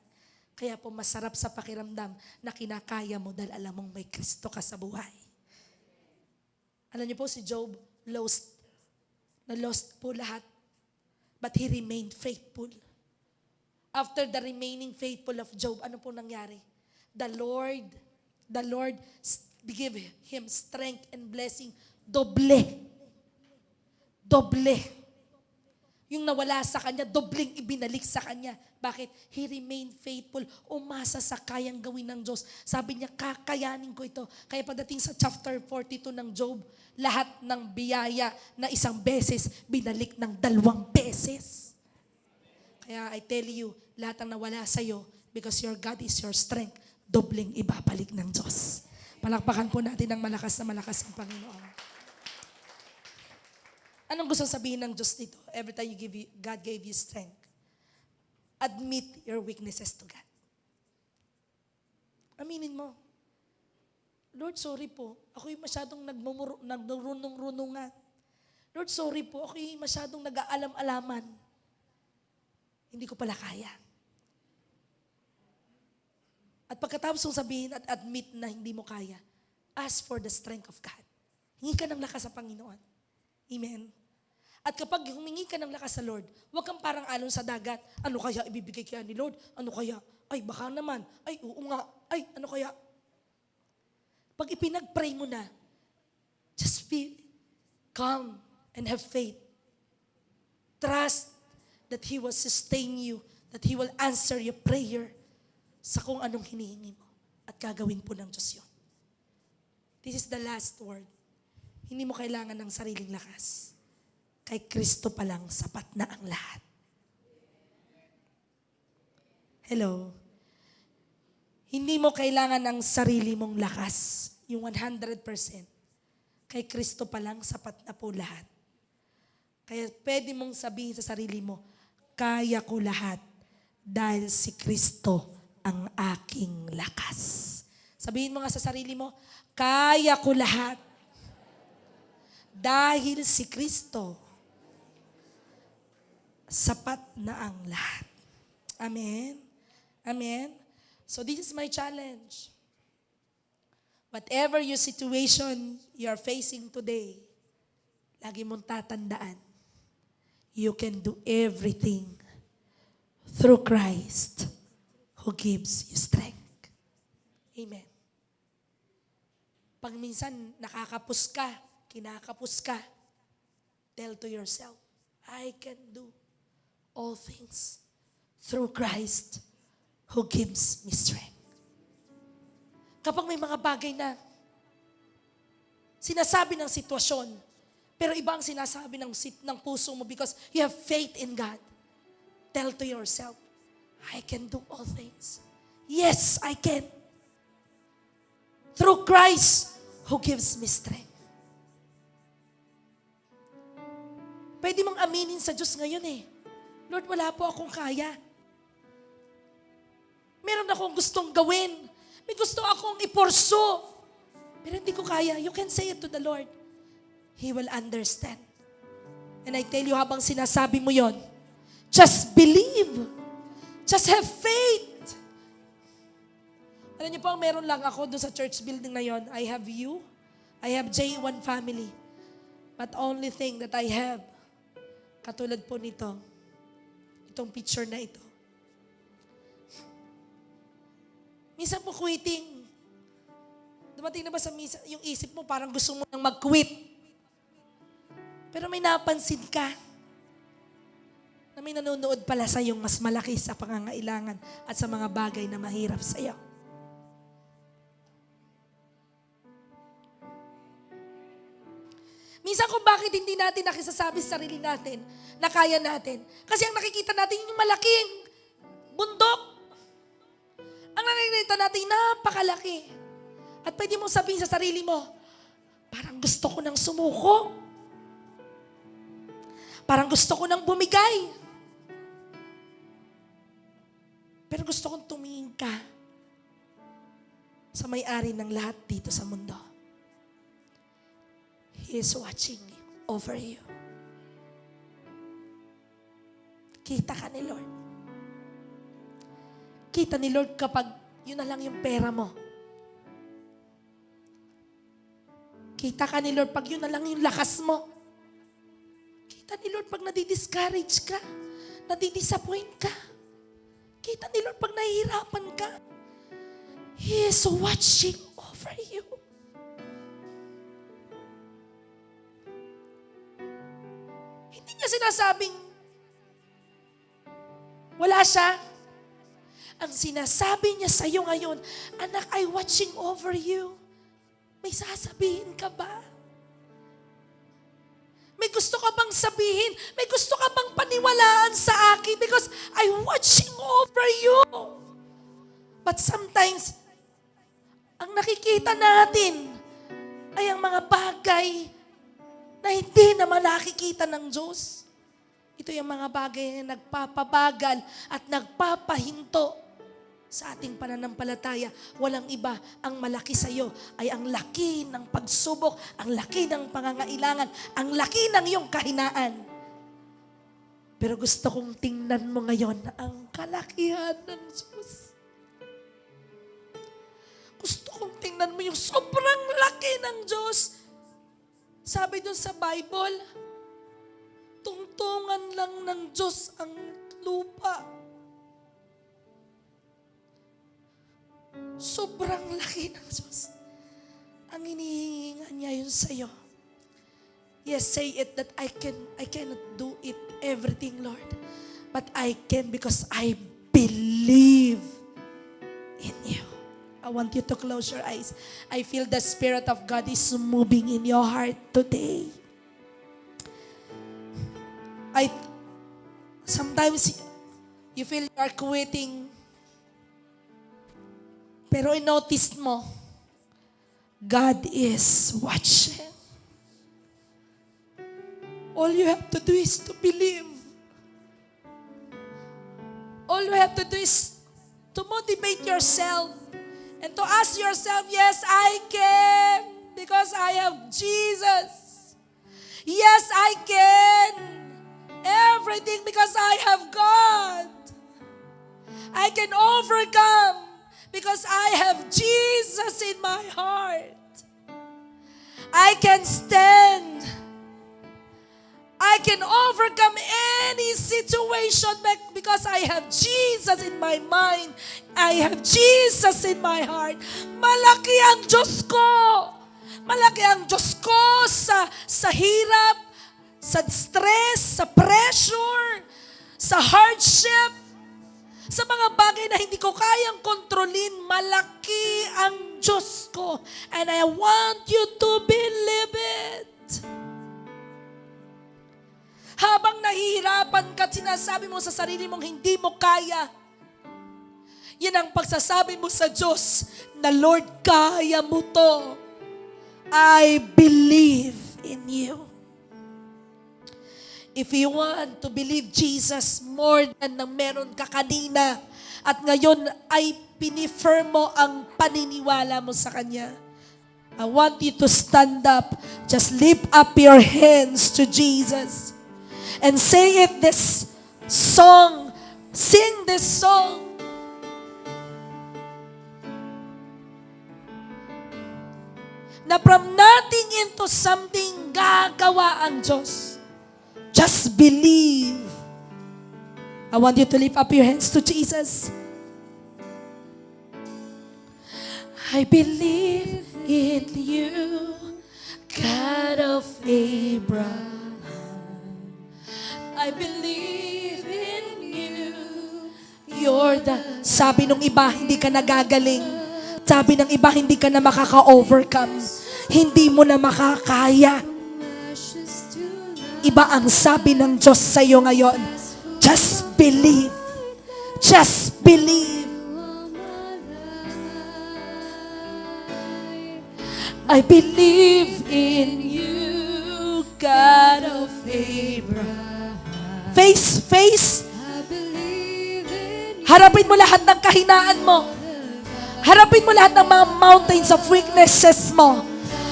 Kaya po masarap sa pakiramdam na kinakaya mo dahil alam mong may Kristo ka sa buhay. Alam niyo po si Job, lost po lahat. But he remained faithful. After the remaining faithful of Job, ano po nangyari? The Lord gave him strength and blessing. Doble. Yung nawala sa kanya, dobling ibinalik sa kanya. Bakit? He remained faithful. Umasa sa kayang gawin ng Diyos. Sabi niya, kakayanin ko ito. Kaya pagdating sa chapter 42 ng Job, lahat ng biyaya na isang beses, binalik ng 2 beses. Kaya I tell you, lahat ng nawala sa'yo, because your God is your strength, dobling ibabalik ng Diyos. Palakpakan po natin ng malakas na malakas ang Panginoon. Anong gusto sabihin ng Diyos dito? Every time God gave you strength, admit your weaknesses to God. Aminin mo. Lord, sorry po. Ako'y masyadong nagrunong-runungan. Lord, sorry po. Ako'y masyadong nag-aalam-alaman. Hindi ko pala kaya. At pagkatapos mong sabihin at admit na hindi mo kaya, ask for the strength of God. Hingi ka ng lakas sa Panginoon. Amen. At kapag humingi ka ng lakas sa Lord, huwag kang parang alon sa dagat. Ano kaya ibibigay kaya ni Lord? Ano kaya? Ay, baka naman. Ay, oo nga. Ay, ano kaya? Pag ipinag-pray mo na, just be calm and have faith. Trust that He will sustain you, that He will answer your prayer sa kung anong hinihingi mo. At gagawin po ng Diyos yun. This is the last word. Hindi mo kailangan ng sariling lakas. Kay Kristo pa lang sapat na ang lahat. Hello? Hindi mo kailangan ng sarili mong lakas, yung 100%. Kay Kristo pa lang sapat na po lahat. Kaya pwede mong sabihin sa sarili mo, kaya ko lahat dahil si Kristo ang aking lakas. Sabihin mo nga sa sarili mo, kaya ko lahat dahil si Kristo sapat na ang lahat. Amen? Amen? So this is my challenge. Whatever your situation you are facing today, lagi mong tatandaan, you can do everything through Christ who gives you strength. Amen. Pag minsan nakakapos ka, kinakapos ka, tell to yourself, I can do all things through Christ who gives me strength. Kapag may mga bagay na sinasabi ng sitwasyon, pero iba ang sinasabi ng puso mo because you have faith in God, tell to yourself, I can do all things. Yes, I can. Through Christ who gives me strength. Pwede mong aminin sa Diyos ngayon eh. Lord, wala po akong kaya. Meron akong gustong gawin. May gusto akong ipursu. Pero hindi ko kaya. You can say it to the Lord. He will understand. And I tell you, habang sinasabi mo yon, just believe. Just have faith. Alam niyo po, meron lang ako doon sa church building na yon. I have you. I have J1 family. But only thing that I have, katulad po nito, itong picture na ito. Minsan po quitting. Dumating na ba sa misa, yung isip mo parang gusto mo nang mag-quit. Pero may napansin ka na may nanonood pala sa yung mas malaki sa pangangailangan at sa mga bagay na mahirap sa iyo. Minsan kung bakit hindi natin nakisasabi sa sarili natin na kaya natin. Kasi ang nakikita natin yung malaking bundok. Ang nakikita natin napakalaki. At pwede mong sabihin sa sarili mo, parang gusto ko nang sumuko. Parang gusto ko nang bumigay. Pero gusto kong tumingin ka sa may-ari ng lahat dito sa mundo. He is watching over you. Kita ka ni Lord. Kita ni Lord kapag yun na lang yung pera mo. Kita ka ni Lord pag yun na lang yung lakas mo. Kita ni Lord pag nadi-discourage ka, nadi-disappoint ka. Kita ni Lord pag nahihirapan ka. He is watching over you. Hindi niya sinasabing wala siya. Ang sinasabi niya sa iyo ngayon, anak, I watching over you. May sasabihin ka ba? May gusto ka bang sabihin? May gusto ka bang paniwalaan sa akin? Because I'm watching over you. But sometimes, Ang nakikita natin ay ang mga bagay na hindi naman nakikita ng Diyos. Ito yung mga bagay na nagpapabagal at nagpapahinto sa ating pananampalataya. Walang iba, ang malaki sa iyo ay ang laki ng pagsubok, ang laki ng pangangailangan, ang laki ng iyong kahinaan. Pero gusto kong tingnan mo ngayon ang kalakihan ng Diyos. Gusto kong tingnan mo yung sobrang laki ng Diyos. Sabi doon sa Bible, tungtungan lang ng Diyos ang lupa. Sobrang laki ng Diyos. Ang hinihingan niya yun sa'yo. Yes, say it that I cannot do it everything, Lord. But I can because I believe in you. I want you to close your eyes. I feel the Spirit of God is moving in your heart today. Sometimes you feel you are quitting. Pero i-notice mo, God is watching. All you have to do is to believe. All you have to do is to motivate yourself and to ask yourself, yes, I can because I have Jesus. Yes, I can. Everything because I have God. I can overcome because I have Jesus in my heart. I can stand. I can overcome any situation because I have Jesus in my mind. I have Jesus in my heart. Malaki ang Diyos ko. Malaki ang Diyos ko sa hirap, sa stress, sa pressure, sa hardship, sa mga bagay na hindi ko kayang kontrolin. Malaki ang Diyos ko. And I want you to believe it. Habang nahihirapan ka at sinasabi mo sa sarili mong hindi mo kaya, yan ang pagsasabi mo sa Diyos na, Lord, kaya mo to. I believe in you. If you want to believe Jesus more than na meron ka kanina at ngayon ay pinifirm mo ang paniniwala mo sa Kanya, I want you to stand up. Just lift up your hands to Jesus. And say it this song. Sing this song. Na from nothing into something gagawa ang Diyos. Just believe. I want you to lift up your hands to Jesus. I believe in you, God of Abraham. I believe in you. You're the... Sabi nung iba, hindi ka nagagaling. Sabi ng iba, hindi ka na makaka-overcome. Hindi mo na makakaya. Iba ang sabi ng Diyos sa iyo ngayon. Just believe. Just believe. I believe in you, God of Abraham. Face. Harapin mo lahat ng kahinaan mo. Harapin mo lahat ng mga mountains of weaknesses mo.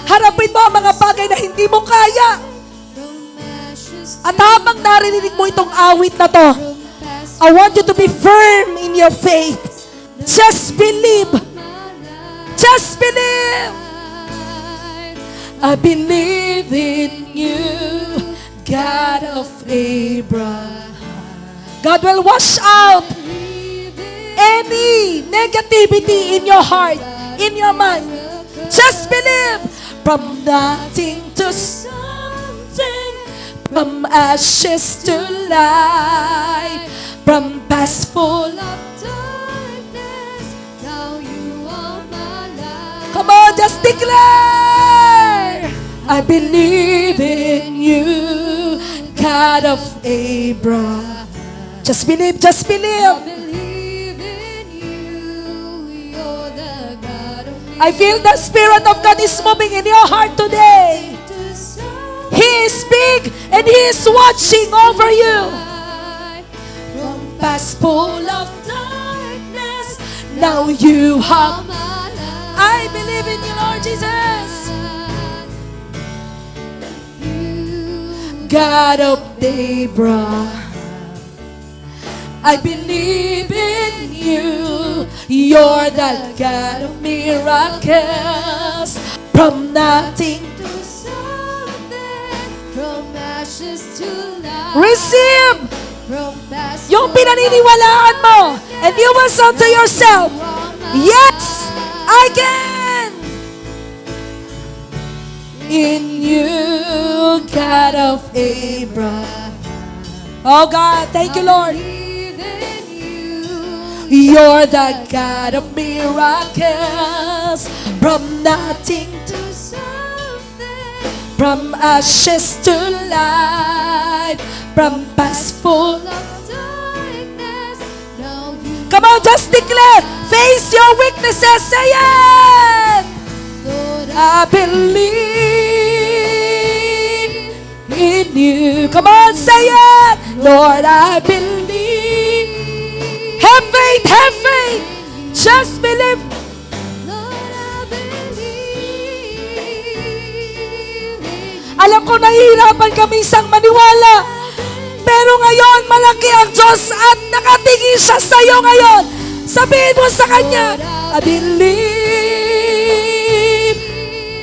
Harapin mo ang mga bagay na hindi mo kaya. At habang narinig mo itong awit na to, I want you to be firm in your faith. Just believe. Just believe. I believe in you, God of Abraham. God will wash out any negativity in your heart, in your mind. Just believe. From nothing to something, from ashes to life, from past full of darkness, now you are my life. Come on, just declare. I believe in you, God of Abraham. Just believe, just believe. I believe in you, you're the God of I feel the Spirit of God is moving in your heart today. He is big and He is watching over you. From past full of darkness, now you have. I believe in you, Lord Jesus. God of Abraham, I believe in you. You're the God of miracles. From nothing To something, from ashes to life. receive From past yung pinaniniwalaan mo. And you will say to yourself, yes, I can. In you, God of Abraham. Oh God, thank you, Lord. You're the God of miracles. From nothing to something, from ashes to light, from past full. of darkness. Now you, Come on, just declare. Face your weaknesses. Say it. Lord, I believe in you. Come on, say it. Lord, I believe. Have faith, have faith. Just believe. Lord, I believe in you. Alam ko nahihirapan kami isang maniwala. Pero ngayon, malaki ang Diyos at nakatingin siya sa iyo ngayon. Sabihin mo sa Kanya, I believe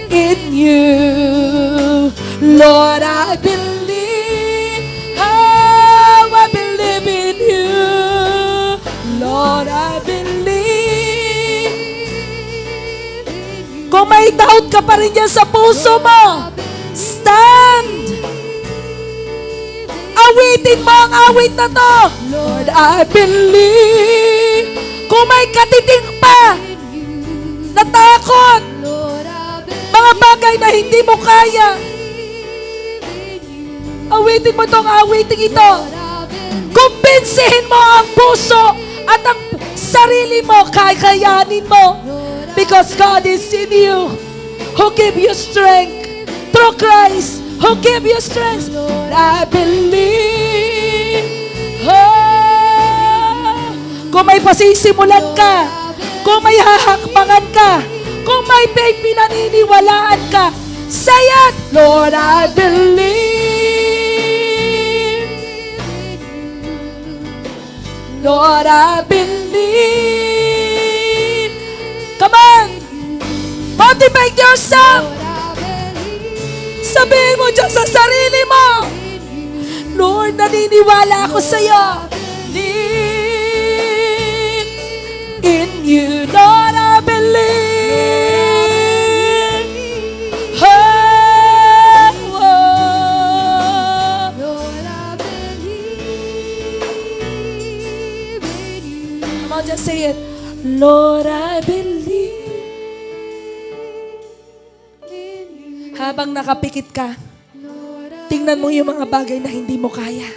in you. Lord, I believe. Oh, I believe in you. Lord, I believe. Kung may doubt ka pa rin yan sa puso mo, stand. Awitin mo ang awit na to. Lord, I believe. Kung may katiting pa, natakot, Lord, I believe mga bagay na hindi mo kaya, in you. awitin mo tong awiting ito. Lord, I believe Kumbinsihin mo ang puso at ang sarili mo, kakayanin mo. Because God is in you, who give you strength. Through Christ, who give you strength. Lord, I believe. Oh, kung may pasisimulan ka, kung may hahakbangan ka, kung may pinaniniwalaan ka, say it. Lord, I believe. Lord, I believe. Come on. Motivate yourself. Sabihin mo dyan sa sarili mo, Lord, naniniwala ako sa iyo. Believe in you. Lord, I believe. Oh, oh. Lord, I believe in you. Come on, just say it. Lord, I believe. In you. Habang nakapikit ka, Lord, I tingnan mo yung mga bagay na hindi mo kaya.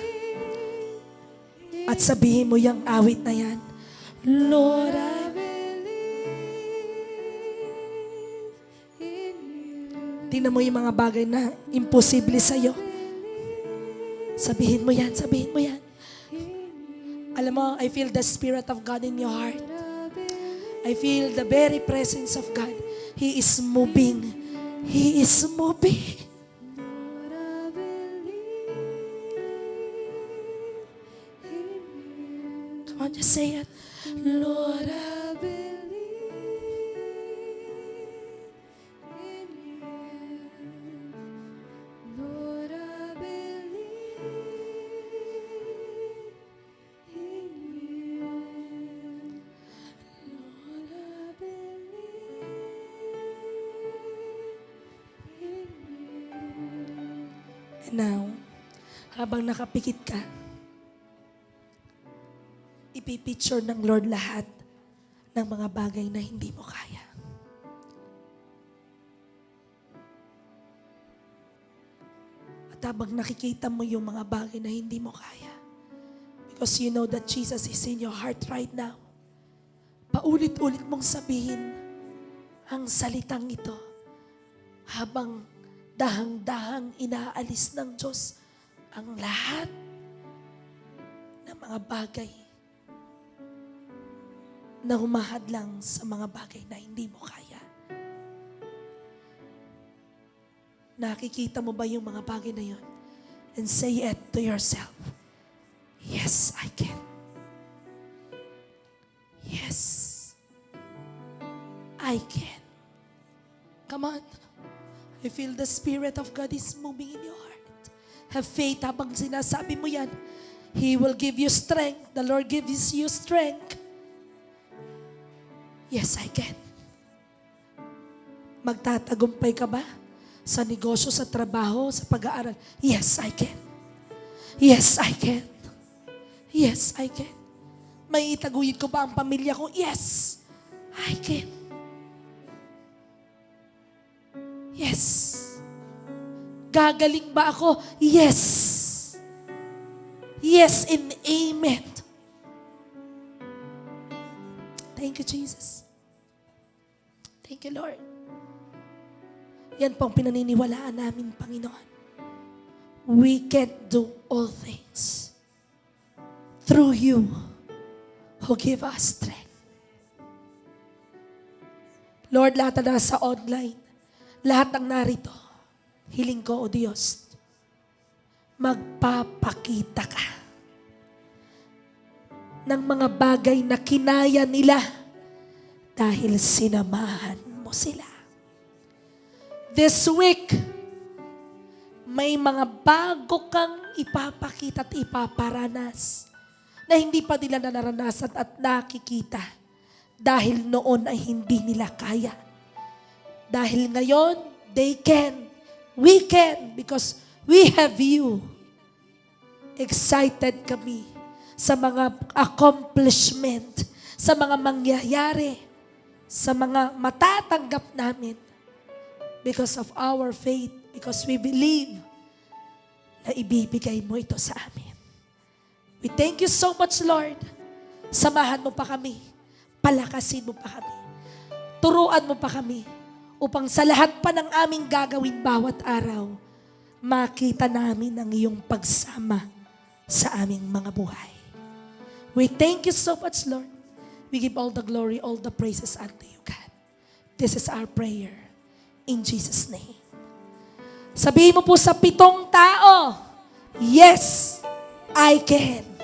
At sabihin mo yung awit na yan. Lord, I believe in you. tingnan mo yung mga bagay na imposible sa'yo. Sabihin mo yan, sabihin mo yan. Alam mo, I feel the Spirit of God in your heart. I feel the very presence of God. He is moving. He is moving. Lord, I believe in you. Come on, just say it. Lord, I believe in you. Lord, I believe in you. Lord, I believe in you. and now, habang nakapikit ka, ipipicture ng Lord lahat ng mga bagay na hindi mo kaya. At habang nakikita mo yung mga bagay na hindi mo kaya, because you know that Jesus is in your heart right now, paulit-ulit mong sabihin, ang salitang ito habang dahang-dahang inaalis ng Diyos ang lahat ng mga bagay na humahadlang sa mga bagay na hindi mo kaya. Nakikita mo ba yung mga bagay na yun? And say it to yourself. Yes, I can. Yes, I can. Come on. I feel the Spirit of God is moving in your heart. Have faith habang sinasabi mo yan. He will give you strength. The Lord gives you strength. Yes, I can. Magtatagumpay ka ba? Sa negosyo, sa trabaho, sa pag-aaral? Yes, I can. Yes, I can. Yes, I can. May itaguyod ko ba ang pamilya ko? Yes, I can. Yes. Gagaling ba ako? Yes. Yes and amen. Thank you, Jesus. Thank you, Lord. Yan po ang pinaniniwalaan namin, Panginoon. We can do all things through you who give us strength. Lord, lahat na nasa online, lahat ng narito, hiling ko, O Diyos, magpapakita ka ng mga bagay na kinaya nila dahil sinamahan mo sila. This week, may mga bago kang ipapakita at ipaparanas na hindi pa nila naranasan at nakikita dahil noon ay hindi nila kaya. Dahil ngayon, they can. We can because we have you. Excited kami sa mga accomplishment, sa mga mangyayari, sa mga matatanggap namin because of our faith, because we believe na ibibigay mo ito sa amin. We thank you so much, Lord. Samahan mo pa kami. Palakasin mo pa kami. Turuan mo pa kami upang sa lahat pa ng aming gagawin bawat araw, makita namin ang iyong pagsama sa aming mga buhay. We thank you so much, Lord. We give all the glory, all the praises unto you, God. This is our prayer. In Jesus' name. Sabihin mo po sa 7 tao, yes, I can.